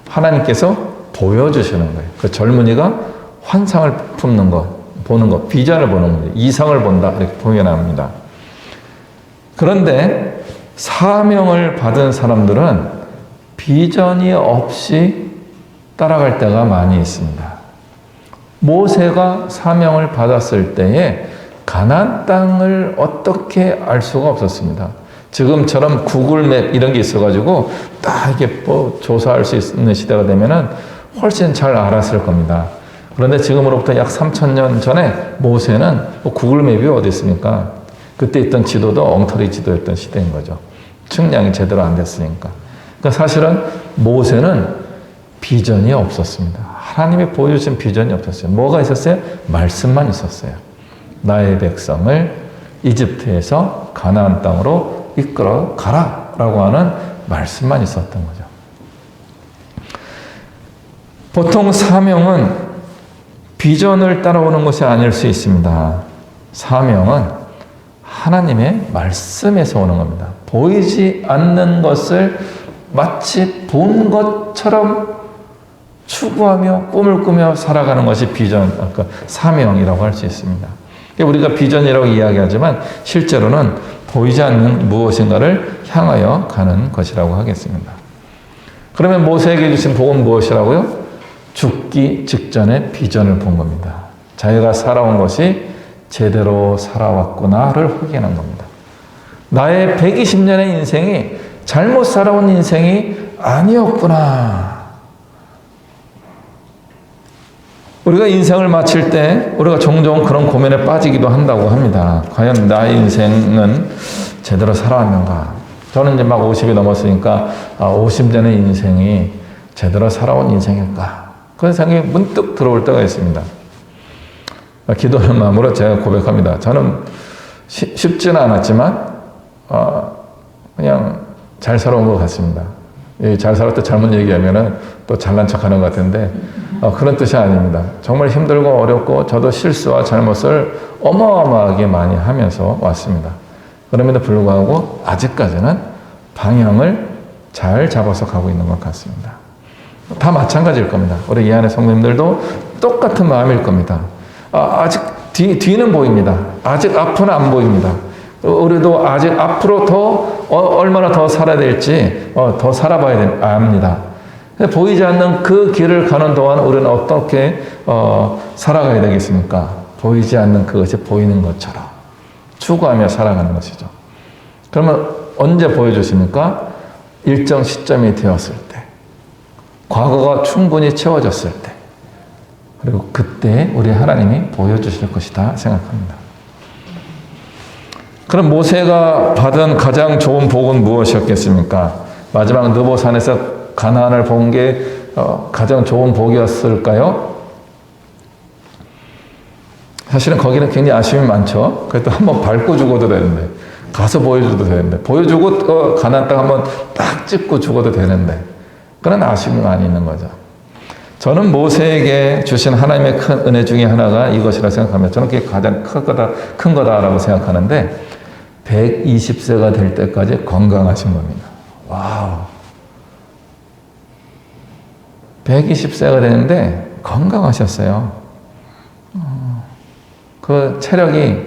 Speaker 1: 하나님께서 보여주시는 거예요. 그 젊은이가 환상을 품는 것, 보는 것, 비전을 보는 거예요. 이상을 본다 이렇게 표현합니다. 그런데 사명을 받은 사람들은 비전이 없이 따라갈 때가 많이 있습니다. 모세가 사명을 받았을 때에 가나안 땅을 어떻게 알 수가 없었습니다. 지금처럼 구글맵 이런 게 있어가지고 딱 이렇게 조사할 수 있는 시대가 되면은 훨씬 잘 알았을 겁니다. 그런데 지금으로부터 약 3,000년 전에 모세는 구글맵이 어디 있습니까? 그때 있던 지도도 엉터리 지도였던 시대인 거죠. 측량이 제대로 안 됐으니까. 그러니까 사실은 모세는 비전이 없었습니다. 하나님이 보여주신 비전이 없었어요. 뭐가 있었어요? 말씀만 있었어요. 나의 백성을 이집트에서 가나안 땅으로 이끌어 가라라고 하는 말씀만 있었던 거죠. 보통 사명은 비전을 따라오는 것이 아닐 수 있습니다. 사명은 하나님의 말씀에서 오는 겁니다. 보이지 않는 것을 마치 본 것처럼 추구하며 꿈을 꾸며 살아가는 것이 비전, 그러니까 사명이라고 할 수 있습니다. 우리가 비전이라고 이야기하지만 실제로는 보이지 않는 무엇인가를 향하여 가는 것이라고 하겠습니다. 그러면 모세에게 주신 복은 무엇이라고요? 죽기 직전에 비전을 본 겁니다. 자기가 살아온 것이 제대로 살아왔구나를 확인한 겁니다. 나의 120년의 인생이 잘못 살아온 인생이 아니었구나. 우리가 인생을 마칠 때 우리가 종종 그런 고민에 빠지기도 한다고 합니다. 과연 나의 인생은 제대로 살아왔는가? 저는 이제 막 50이 넘었으니까 50년의 인생이 제대로 살아온 인생일까? 그런 생각이 문득 들어올 때가 있습니다. 기도하는 마음으로 제가 고백합니다. 저는 쉽지는 않았지만 그냥 잘 살아온 것 같습니다. 잘 살았다 잘못 얘기하면은 또 잘난 척하는 것 같은데 그런 뜻이 아닙니다. 정말 힘들고 어렵고 저도 실수와 잘못을 어마어마하게 많이 하면서 왔습니다. 그럼에도 불구하고 아직까지는 방향을 잘 잡아서 가고 있는 것 같습니다. 다 마찬가지일 겁니다. 우리 이 안에 성도님들도 똑같은 마음일 겁니다. 아직 뒤는 보입니다. 아직 앞은 안 보입니다. 우리도 아직 앞으로 얼마나 더 살아야 될지 더 살아봐야 압니다. 보이지 않는 그 길을 가는 동안 우리는 어떻게 살아가야 되겠습니까? 보이지 않는 그것이 보이는 것처럼 추구하며 살아가는 것이죠. 그러면 언제 보여주십니까? 일정 시점이 되었을 때, 과거가 충분히 채워졌을 때, 그리고 그때 우리 하나님이 보여주실 것이다 생각합니다. 그럼 모세가 받은 가장 좋은 복은 무엇이었겠습니까? 마지막 느보산에서 가나안을 본 게 가장 좋은 복이었을까요? 사실은 거기는 굉장히 아쉬움이 많죠. 그래도 한번 밟고 죽어도 되는데, 가서 보여줘도 되는데, 보여주고 가나안 땅 한번 딱 찍고 죽어도 되는데, 그런 아쉬움이 많이 있는 거죠. 저는 모세에게 주신 하나님의 큰 은혜 중에 하나가 이것이라 생각합니다. 저는 그게 가장 큰 거다라고 생각하는데 120세가 될 때까지 건강하신 겁니다. 와우. 120세가 되는데 건강하셨어요. 그 체력이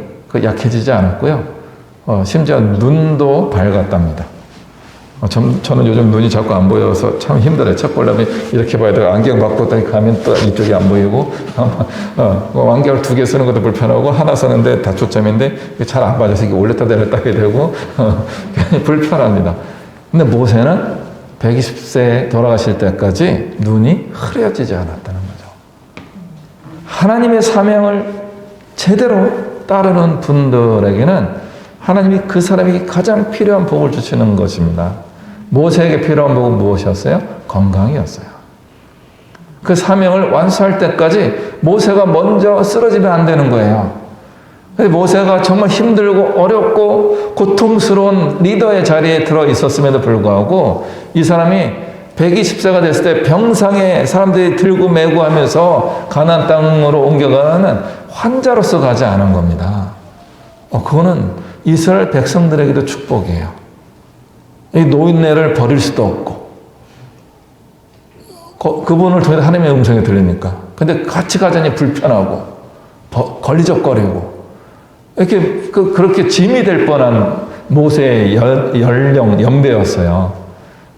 Speaker 1: 약해지지 않았고요. 심지어 눈도 밝았답니다. 저는 요즘 눈이 자꾸 안 보여서 참 힘들어요. 책 보려면 이렇게 봐야 되고, 안경 갖고 가면 또 이쪽이 안 보이고, 안경을 2개 쓰는 것도 불편하고, 하나 쓰는데 다 초점인데, 잘 안 봐져서 이게 올렸다 내렸다 하게 되고, 불편합니다. 근데 모세는 120세에 돌아가실 때까지 눈이 흐려지지 않았다는 거죠. 하나님의 사명을 제대로 따르는 분들에게는 하나님이 그 사람에게 가장 필요한 복을 주시는 것입니다. 모세에게 필요한 복은 무엇이었어요? 건강이었어요. 그 사명을 완수할 때까지 모세가 먼저 쓰러지면 안 되는 거예요. 모세가 정말 힘들고 어렵고 고통스러운 리더의 자리에 들어 있었음에도 불구하고 이 사람이 120세가 됐을 때 병상에 사람들이 들고 메고 하면서 가나안 땅으로 옮겨가는 환자로서 가지 않은 겁니다. 그거는 이스라엘 백성들에게도 축복이에요. 이 노인네를 버릴 수도 없고 그분을 통해 하나님의 음성이 들리니까. 근데 같이 가자니 불편하고 걸리적거리고 이렇게 그렇게 짐이 될 뻔한 모세의 연배였어요.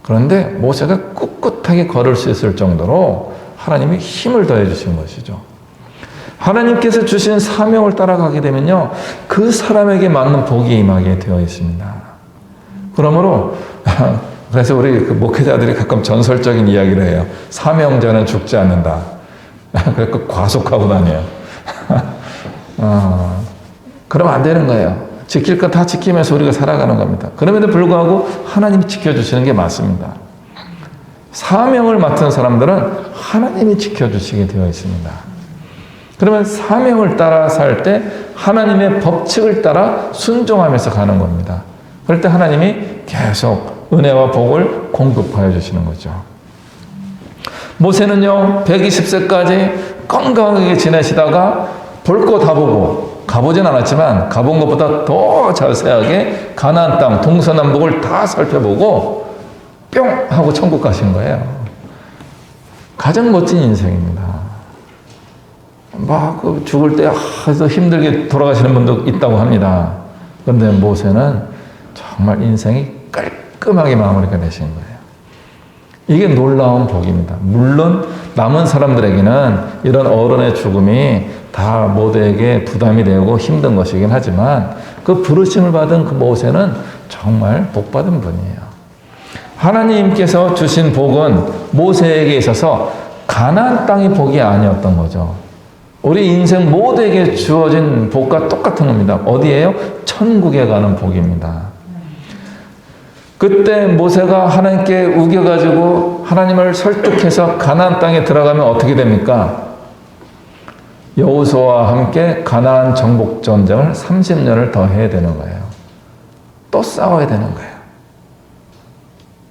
Speaker 1: 그런데 모세가 꿋꿋하게 걸을 수 있을 정도로 하나님이 힘을 더해 주신 것이죠. 하나님께서 주신 사명을 따라가게 되면요, 그 사람에게 맞는 복이 임하게 되어 있습니다. 그러므로 그래서 우리 그 목회자들이 가끔 전설적인 이야기를 해요. 사명자는 죽지 않는다. 그래서 과속하고 다녀요. 그러면 안 되는 거예요. 지킬 거 다 지키면서 우리가 살아가는 겁니다. 그럼에도 불구하고 하나님이 지켜주시는 게 맞습니다. 사명을 맡은 사람들은 하나님이 지켜주시게 되어 있습니다. 그러면 사명을 따라 살 때 하나님의 법칙을 따라 순종하면서 가는 겁니다. 그럴 때 하나님이 계속 은혜와 복을 공급하여 주시는 거죠. 모세는요, 120세까지 건강하게 지내시다가 볼 거 다 보고, 가보진 않았지만 가본 것보다 더 자세하게 가나안 땅 동서남북을 다 살펴보고 뿅 하고 천국 가신 거예요. 가장 멋진 인생입니다. 막 죽을 때 아주 힘들게 돌아가시는 분도 있다고 합니다. 그런데 모세는 정말 인생이 깔끔하게 마무리가 되신 거예요. 이게 놀라운 복입니다. 물론 남은 사람들에게는 이런 어른의 죽음이 다 모두에게 부담이 되고 힘든 것이긴 하지만 그 부르심을 받은 그 모세는 정말 복받은 분이에요. 하나님께서 주신 복은 모세에게 있어서 가나안 땅의 복이 아니었던 거죠. 우리 인생 모두에게 주어진 복과 똑같은 겁니다. 어디예요? 천국에 가는 복입니다. 그때 모세가 하나님께 우겨가지고 하나님을 설득해서 가나안 땅에 들어가면 어떻게 됩니까? 여호수아와 함께 가나안 정복 전쟁을 30년을 더 해야 되는 거예요. 또 싸워야 되는 거예요.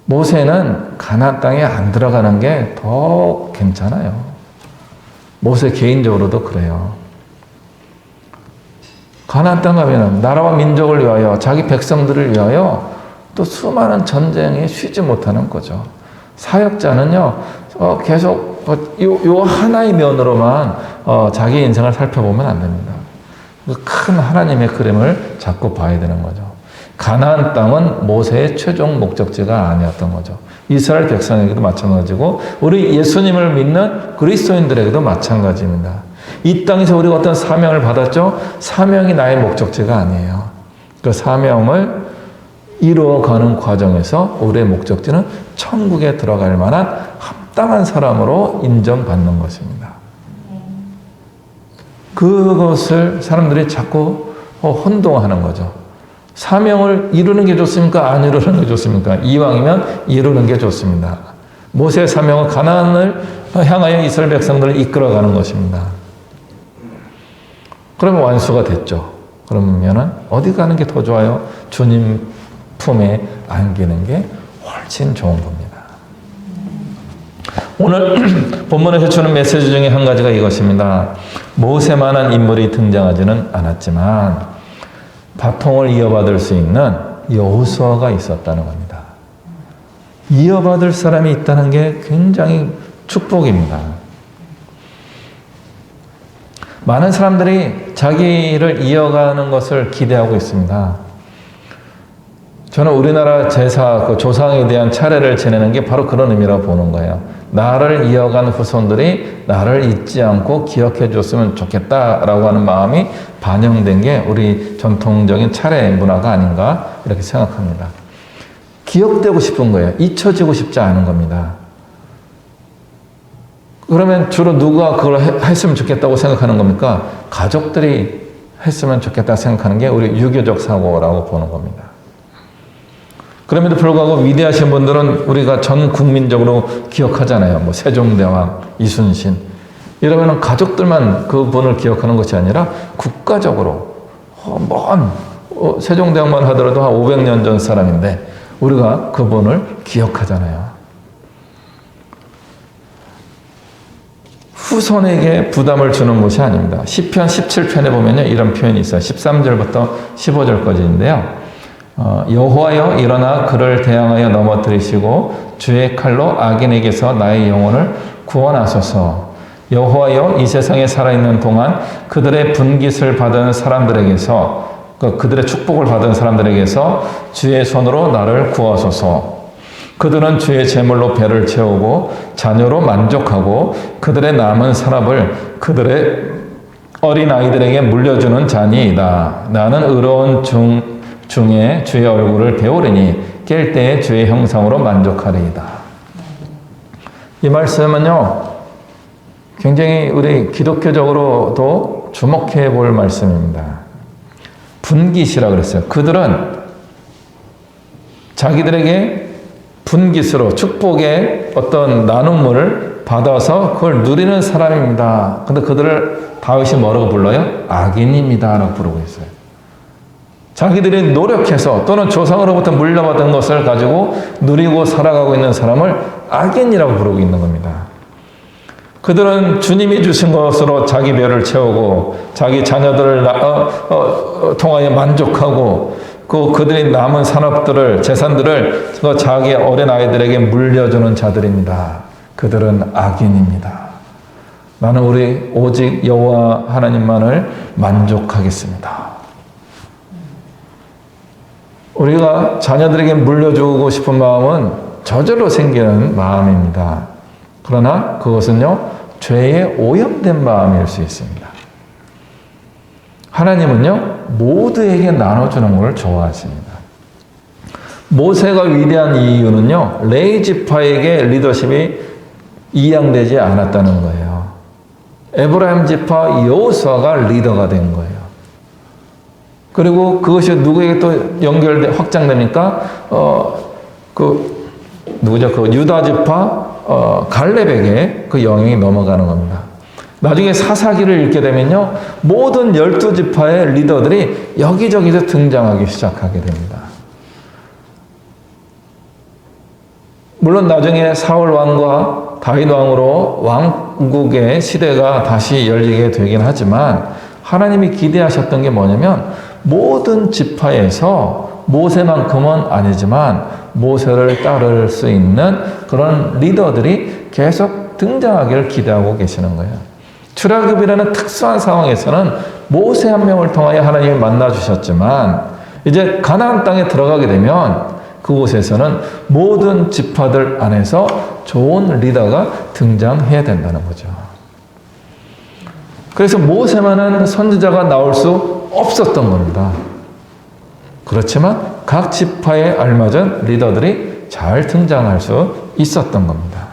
Speaker 1: 모세는 가나안 땅에 안 들어가는 게 더 괜찮아요. 모세 개인적으로도 그래요. 가나안 땅 가면 나라와 민족을 위하여 자기 백성들을 위하여 또 수많은 전쟁에 쉬지 못하는 거죠. 사역자는요, 계속 요 하나의 면으로만 자기 인생을 살펴보면 안 됩니다. 큰 하나님의 그림을 자꾸 봐야 되는 거죠. 가나안 땅은 모세의 최종 목적지가 아니었던 거죠. 이스라엘 백성에게도 마찬가지고 우리 예수님을 믿는 그리스도인들에게도 마찬가지입니다. 이 땅에서 우리가 어떤 사명을 받았죠? 사명이 나의 목적지가 아니에요. 그 사명을 이루어가는 과정에서 우리의 목적지는 천국에 들어갈 만한 합당한 사람으로 인정받는 것입니다. 그것을 사람들이 자꾸 혼동하는 거죠. 사명을 이루는 게 좋습니까? 안 이루는 게 좋습니까? 이왕이면 이루는 게 좋습니다. 모세의 사명은 가나안을 향하여 이스라엘 백성들을 이끌어가는 것입니다. 그러면 완수가 됐죠. 그러면은 어디 가는 게 더 좋아요? 주님 품에 안기는 게 훨씬 좋은 겁니다. 오늘 본문에서 주는 메시지 중에 한 가지가 이것입니다. 모세만한 인물이 등장하지는 않았지만 바통을 이어받을 수 있는 여호수아가 있었다는 겁니다. 이어받을 사람이 있다는 게 굉장히 축복입니다. 많은 사람들이 자기를 이어가는 것을 기대하고 있습니다. 저는 우리나라 제사, 그 조상에 대한 차례를 지내는 게 바로 그런 의미라고 보는 거예요. 나를 이어간 후손들이 나를 잊지 않고 기억해 줬으면 좋겠다라고 하는 마음이 반영된 게 우리 전통적인 차례 문화가 아닌가 이렇게 생각합니다. 기억되고 싶은 거예요. 잊혀지고 싶지 않은 겁니다. 그러면 주로 누가 그걸 했으면 좋겠다고 생각하는 겁니까? 가족들이 했으면 좋겠다 생각하는 게 우리 유교적 사고라고 보는 겁니다. 그럼에도 불구하고 위대하신 분들은 우리가 전 국민적으로 기억하잖아요. 뭐 세종대왕, 이순신. 이러면 가족들만 그분을 기억하는 것이 아니라 국가적으로 먼 세종대왕만 하더라도 한 500년 전 사람인데 우리가 그분을 기억하잖아요. 후손에게 부담을 주는 것이 아닙니다. 시편 17편에 보면요, 이런 표현이 있어요. 13절부터 15절까지인데요. 여호와여 일어나 그를 대항하여 넘어뜨리시고 주의 칼로 악인에게서 나의 영혼을 구원하소서. 여호와여 이 세상에 살아있는 동안 그들의 분깃을 받은 사람들에게서, 그들의 축복을 받은 사람들에게서 주의 손으로 나를 구하소서. 그들은 주의 제물로 배를 채우고 자녀로 만족하고 그들의 남은 산업을 그들의 어린 아이들에게 물려주는 자니이다. 나는 의로운 중에 주의 얼굴을 배우리니 깰 때에 주의 형상으로 만족하리이다. 이 말씀은요, 굉장히 우리 기독교적으로도 주목해 볼 말씀입니다. 분깃이라 그랬어요. 그들은 자기들에게 분깃으로 축복의 어떤 나눔을 받아서 그걸 누리는 사람입니다. 근데 그들을 다윗이 뭐라고 불러요? 악인입니다 라고 부르고 있어요. 자기들이 노력해서 또는 조상으로부터 물려받은 것을 가지고 누리고 살아가고 있는 사람을 악인이라고 부르고 있는 겁니다. 그들은 주님이 주신 것으로 자기 배를 채우고 자기 자녀들을 통하여 만족하고 그들이 남은 산업들을, 재산들을 자기 어린 아이들에게 물려주는 자들입니다. 그들은 악인입니다. 나는 우리 오직 여호와 하나님만을 만족하겠습니다. 우리가 자녀들에게 물려주고 싶은 마음은 저절로 생기는 마음입니다. 그러나 그것은요, 죄에 오염된 마음일 수 있습니다. 하나님은요, 모두에게 나눠주는 것을 좋아하십니다. 모세가 위대한 이유는요, 레위 지파에게 리더십이 이양되지 않았다는 거예요. 에브라임 지파 여호수아가 리더가 된 거예요. 그리고 그것이 누구에게 또 확장됩니까? 유다 지파 갈렙에게 그 영향이 넘어가는 겁니다. 나중에 사사기를 읽게 되면요, 모든 12지파의 리더들이 여기저기서 등장하기 시작하게 됩니다. 물론 나중에 사울 왕과 다윗 왕으로 왕국의 시대가 다시 열리게 되긴 하지만 하나님이 기대하셨던 게 뭐냐면 모든 지파에서 모세만큼은 아니지만 모세를 따를 수 있는 그런 리더들이 계속 등장하기를 기대하고 계시는 거예요. 출애굽이라는 특수한 상황에서는 모세 한 명을 통하여 하나님이 만나주셨지만 이제 가나안 땅에 들어가게 되면 그곳에서는 모든 지파들 안에서 좋은 리더가 등장해야 된다는 거죠. 그래서 모세만한 선지자가 나올 수 없었던 겁니다. 그렇지만 각 지파에 알맞은 리더들이 잘 등장할 수 있었던 겁니다.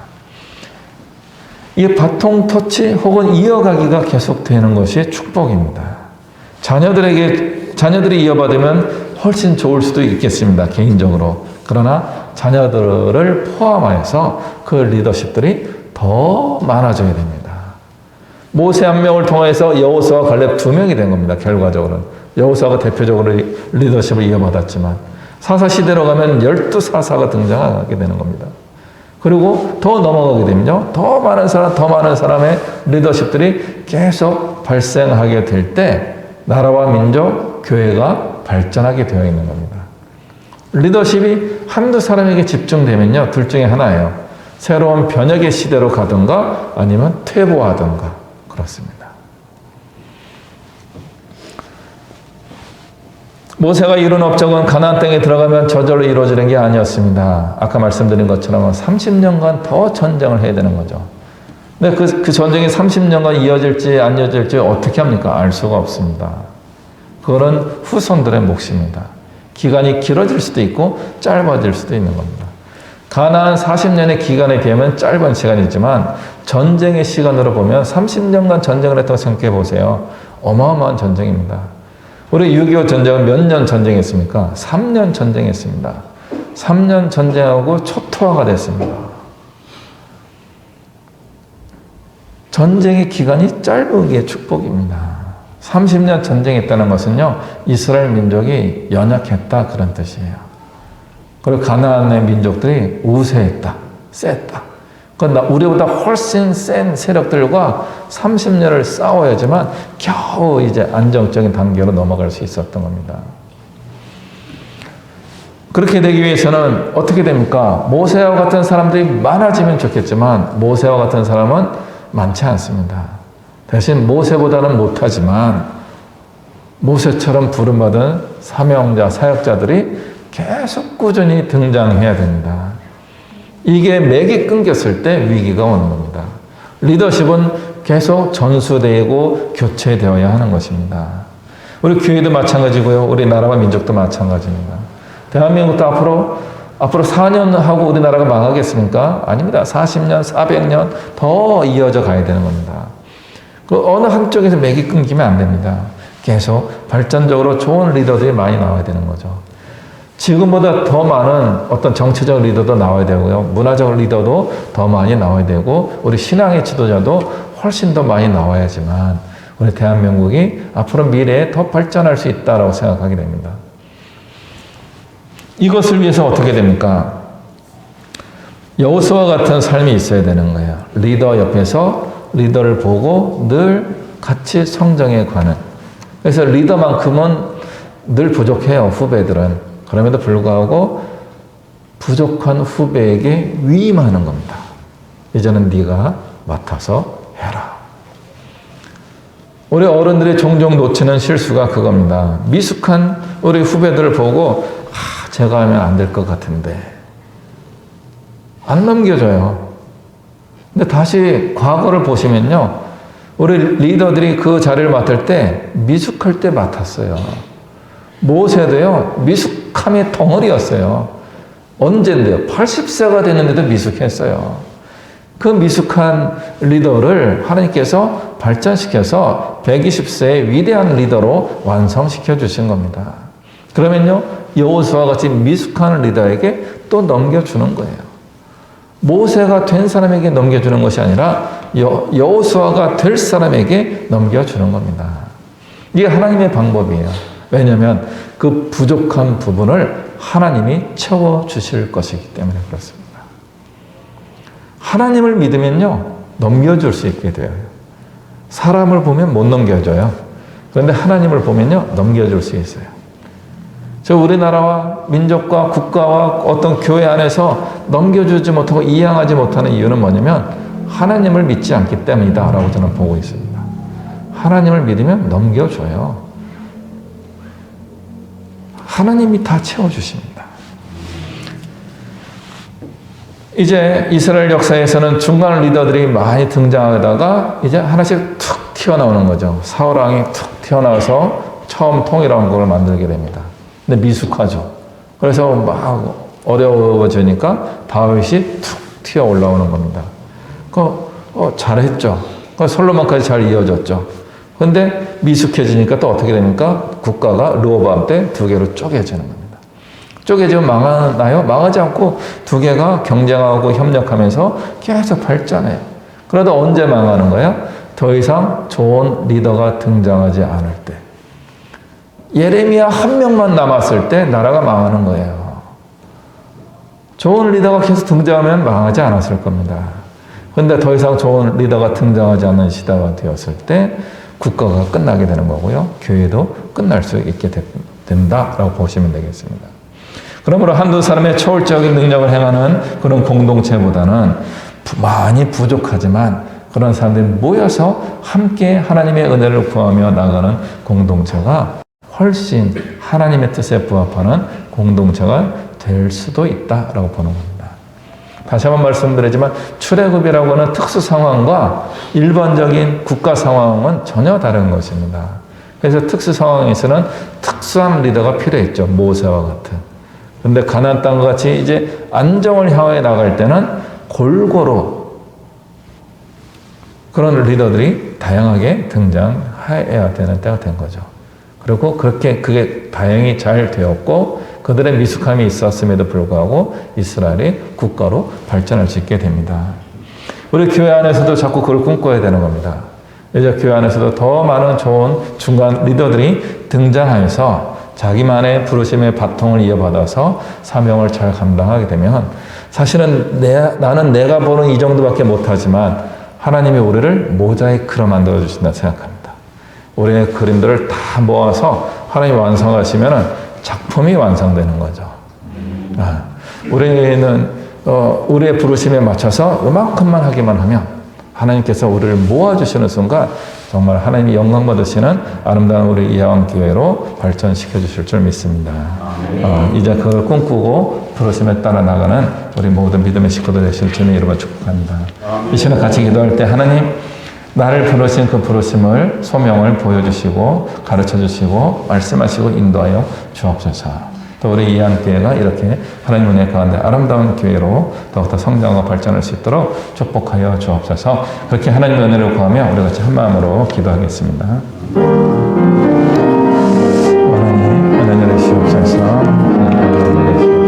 Speaker 1: 이 바통 터치 혹은 이어가기가 계속되는 것이 축복입니다. 자녀들이 이어받으면 훨씬 좋을 수도 있겠습니다. 개인적으로. 그러나 자녀들을 포함하여서 그 리더십들이 더 많아져야 됩니다. 모세 한 명을 통해서 여호수아와 갈렙 2명이 된 겁니다. 결과적으로는. 여호수아가 대표적으로 리더십을 이어받았지만 사사시대로 가면 12사사가 등장하게 되는 겁니다. 그리고 더 넘어가게 되면요, 더 많은 사람의 리더십들이 계속 발생하게 될 때 나라와 민족, 교회가 발전하게 되어 있는 겁니다. 리더십이 한두 사람에게 집중되면요, 둘 중에 하나예요. 새로운 변혁의 시대로 가든가 아니면 퇴보하든가 그렇습니다. 모세가 이룬 업적은 가나안 땅에 들어가면 저절로 이루어지는 게 아니었습니다. 아까 말씀드린 것처럼 30년간 더 전쟁을 해야 되는 거죠. 근데 그 전쟁이 30년간 이어질지 안 이어질지 어떻게 합니까? 알 수가 없습니다. 그거는 후손들의 몫입니다. 기간이 길어질 수도 있고 짧아질 수도 있는 겁니다. 가나안 40년의 기간에 비하면 짧은 시간이지만 전쟁의 시간으로 보면 30년간 전쟁을 했다고 생각해 보세요. 어마어마한 전쟁입니다. 우리 6.25 전쟁은 몇 년 전쟁했습니까? 3년 전쟁했습니다. 3년 전쟁하고 초토화가 됐습니다. 전쟁의 기간이 짧은 게 축복입니다. 30년 전쟁했다는 것은요, 이스라엘 민족이 연약했다 그런 뜻이에요. 그리고 가나안의 민족들이 우세했다, 셌다. 우리보다 훨씬 센 세력들과 30년을 싸워야지만 겨우 이제 안정적인 단계로 넘어갈 수 있었던 겁니다. 그렇게 되기 위해서는 어떻게 됩니까? 모세와 같은 사람들이 많아지면 좋겠지만 모세와 같은 사람은 많지 않습니다. 대신 모세보다는 못하지만 모세처럼 부름받은 사명자, 사역자들이 계속 꾸준히 등장해야 됩니다. 이게 맥이 끊겼을 때 위기가 오는 겁니다. 리더십은 계속 전수되고 교체되어야 하는 것입니다. 우리 교회도 마찬가지고요. 우리 나라와 민족도 마찬가지입니다. 대한민국도 앞으로 4년 하고 우리나라가 망하겠습니까? 아닙니다. 40년, 400년 더 이어져 가야 되는 겁니다. 어느 한쪽에서 맥이 끊기면 안 됩니다. 계속 발전적으로 좋은 리더들이 많이 나와야 되는 거죠. 지금보다 더 많은 어떤 정치적 리더도 나와야 되고요. 문화적 리더도 더 많이 나와야 되고 우리 신앙의 지도자도 훨씬 더 많이 나와야지만 우리 대한민국이 앞으로 미래에 더 발전할 수 있다고 생각하게 됩니다. 이것을 위해서 어떻게 됩니까? 여호수아 같은 삶이 있어야 되는 거예요. 리더 옆에서 리더를 보고 늘 같이 성장해 가는. 그래서 리더만큼은 늘 부족해요. 후배들은. 그럼에도 불구하고 부족한 후배에게 위임하는 겁니다. 이제는 네가 맡아서 해라. 우리 어른들이 종종 놓치는 실수가 그겁니다. 미숙한 우리 후배들을 보고 제가 하면 안 될 것 같은데 안 넘겨줘요. 근데 다시 과거를 보시면요. 우리 리더들이 그 자리를 맡을 때 미숙할 때 맡았어요. 모세도요. 미숙함의 덩어리였어요. 언젠데요? 80세가 됐는데도 미숙했어요. 그 미숙한 리더를 하나님께서 발전시켜서 120세의 위대한 리더로 완성시켜 주신 겁니다. 그러면요. 여호수아와 같이 미숙한 리더에게 또 넘겨주는 거예요. 모세가 된 사람에게 넘겨주는 것이 아니라 여호수아가 될 사람에게 넘겨주는 겁니다. 이게 하나님의 방법이에요. 왜냐하면 그 부족한 부분을 하나님이 채워주실 것이기 때문에 그렇습니다. 하나님을 믿으면요. 넘겨줄 수 있게 돼요. 사람을 보면 못 넘겨줘요. 그런데 하나님을 보면요. 넘겨줄 수 있어요. 저 우리나라와 민족과 국가와 어떤 교회 안에서 넘겨주지 못하고 이양하지 못하는 이유는 뭐냐면 하나님을 믿지 않기 때문이다 라고 저는 보고 있습니다. 하나님을 믿으면 넘겨줘요. 하나님이 다 채워주십니다. 이제 이스라엘 역사에서는 중간 리더들이 많이 등장하다가 이제 하나씩 툭 튀어나오는 거죠. 사울왕이 툭 튀어나와서 처음 통일왕국을 만들게 됩니다. 근데 미숙하죠. 그래서 막 어려워지니까 다윗이 툭 튀어 올라오는 겁니다. 잘했죠. 솔로몬까지 잘 이어졌죠. 근데 미숙해지니까 또 어떻게 됩니까? 국가가 르호보암 때 두 개로 쪼개지는 겁니다. 쪼개지면 망하나요? 망하지 않고 두 개가 경쟁하고 협력하면서 계속 발전해요. 그러다 언제 망하는 거예요? 더 이상 좋은 리더가 등장하지 않을 때. 예레미야 한 명만 남았을 때 나라가 망하는 거예요. 좋은 리더가 계속 등장하면 망하지 않았을 겁니다. 그런데 더 이상 좋은 리더가 등장하지 않는 시대가 되었을 때 국가가 끝나게 되는 거고요. 교회도 끝날 수 있게 된다라고 보시면 되겠습니다. 그러므로 한두 사람의 초월적인 능력을 행하는 그런 공동체보다는 많이 부족하지만 그런 사람들이 모여서 함께 하나님의 은혜를 구하며 나가는 공동체가 훨씬 하나님의 뜻에 부합하는 공동체가 될 수도 있다라고 보는 겁니다. 다시 한번 말씀드리지만 출애굽이라고 하는 특수 상황과 일반적인 국가 상황은 전혀 다른 것입니다. 그래서 특수 상황에서는 특수한 리더가 필요했죠. 모세와 같은. 그런데 가나안 땅과 같이 이제 안정을 향해 나갈 때는 골고루 그런 리더들이 다양하게 등장해야 되는 때가 된 거죠. 그리고 그게 다행히 잘 되었고 그들의 미숙함이 있었음에도 불구하고 이스라엘이 국가로 발전할 수 있게 됩니다. 우리 교회 안에서도 자꾸 그걸 꿈꿔야 되는 겁니다. 이제 교회 안에서도 더 많은 좋은 중간 리더들이 등장하여서 자기만의 부르심의 바통을 이어받아서 사명을 잘 감당하게 되면 사실은 나는 내가 보는 이 정도밖에 못하지만 하나님이 우리를 모자이크로 만들어 주신다 생각합니다. 우리의 그림들을 다 모아서 하나님이 완성하시면 작품이 완성되는 거죠. 우리는 우리의 부르심에 맞춰서 이만큼만 하기만 하면 하나님께서 우리를 모아주시는 순간 정말 하나님이 영광 받으시는 아름다운 우리 이하왕교회로 발전시켜 주실 줄 믿습니다. 이제 그걸 꿈꾸고 부르심에 따라 나가는 우리 모든 믿음의 식구들 되실 주님 이름으로 축복합니다. 이 시간 같이 기도할 때 하나님 나를 부르신 그 부르심을 소명을 보여주시고 가르쳐주시고 말씀하시고 인도하여 주옵소서. 또 우리 이하교회가 이렇게 하나님 은혜 가운데 아름다운 교회로 더욱더 성장하고 발전할 수 있도록 축복하여 주옵소서. 그렇게 하나님의 은혜를 구하며 우리 같이 한 마음으로 기도하겠습니다. 하나님 은혜 내리시옵소서. 은혜 내리시옵소서.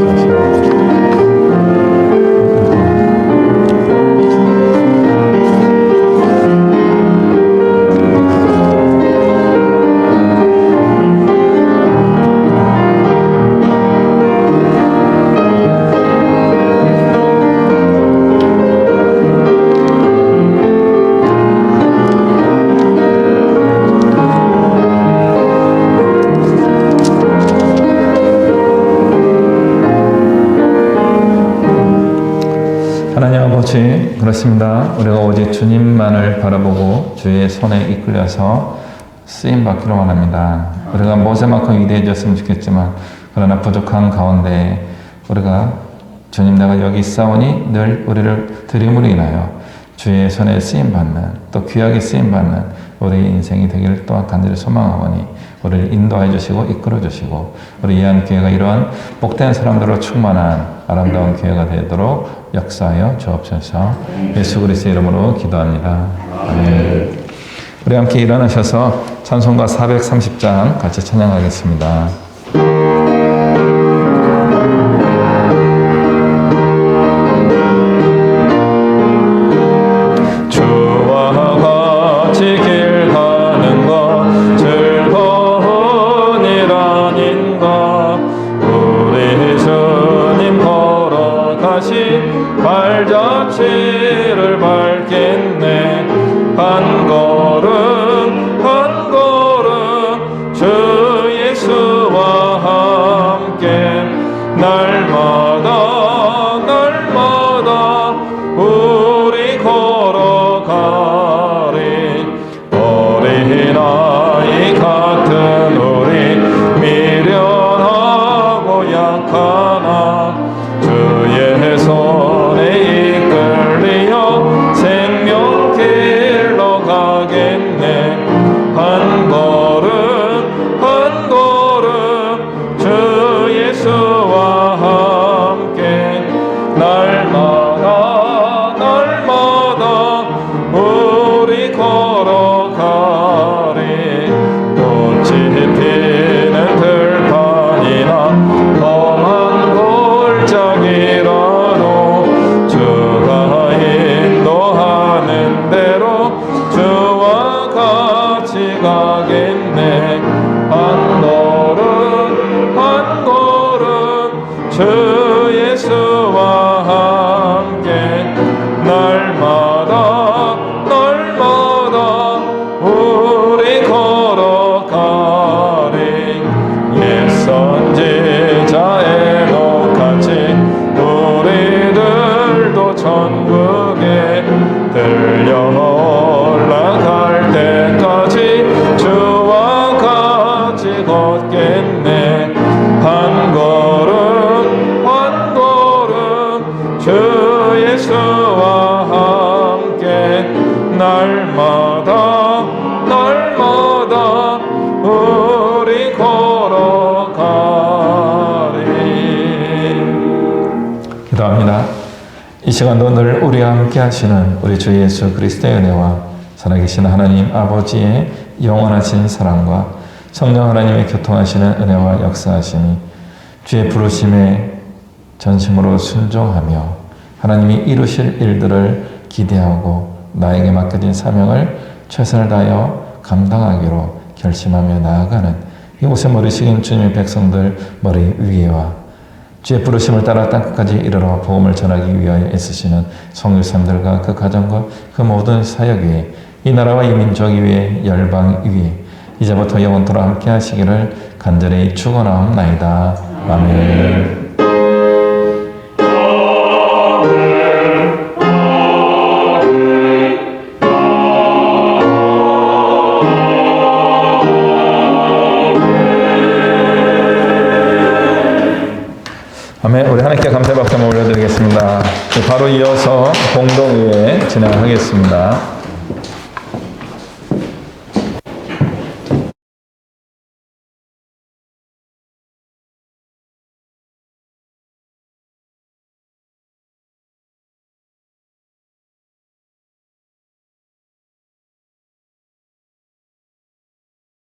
Speaker 1: 그렇습니다. 우리가 오직 주님만을 바라보고 주의 손에 이끌려서 쓰임받기로 원합니다. 우리가 모세만큼 위대해졌으면 좋겠지만 그러나 부족한 가운데 우리가 주님 내가 여기 있사오니 늘 우리를 드림으로 인하여 주의 손에 쓰임받는 또 귀하게 쓰임받는 우리의 인생이 되기를 또한 간절히 소망하오니 우리를 인도해 주시고 이끌어 주시고 우리 이하교회가 이러한 복된 사람들로 충만한 아름다운 교회가 되도록 역사하여 주옵소서. 예수 그리스도의 이름으로 기도합니다. 아멘. 우리 함께 일어나셔서 찬송가 430장 같이 찬양하겠습니다.
Speaker 3: 발자취를 밟겠네. 한 걸음 한 걸음 주 예수와 함께 날마다 날마다 우리 걸어가리. 어린아이 같은 우리 미련하고 약하나 주의 손에 이끌리어 생명길로 가겠네. 한 걸음 한 걸음 주 예수와 함께 날마다 날마다 우리 걸어가리. 꽃이 피는 들판이나 험한 골짜기라도 주가 인도하는 대로 주와 같이 가겠네. 한 걸음 한 걸음 주 예수와 함께 날마다 날마다 우리 걸어가리. 옛 선지자 에녹같이 우리들도 천국에 들려 올라갈 때까지 주와 같이 걷겠네. 한 걸음 한 걸음 주 예수와 함께 날마다 날마다 우리 걸어가리.
Speaker 1: 기도합니다. 이 시간도 늘 우리와 함께 하시는 우리 주 예수 그리스도의 은혜와 살아계신 하나님 아버지의 영원하신 사랑과 성령 하나님의 교통하시는 은혜와 역사하심이 주의 부르심에 전심으로 순종하며 하나님이 이루실 일들을 기대하고 나에게 맡겨진 사명을 최선을 다하여 감당하기로 결심하며 나아가는 이곳에 머리 숙인 주님의 백성들 머리 위에와 주의 부르심을 따라 땅끝까지 이르러 복음을 전하기 위하여 애쓰시는 성교사님들과 그 가정과 그 모든 사역 위에 이 나라와 이 민족 위에 열방 위에 이제부터 영원토록 함께 하시기를 간절히 축원하옵나이다. 아멘. 아멘. 우리 하나님께 감사의 박수 한번 올려드리겠습니다. 바로 이어서 공동의회 진행하겠습니다.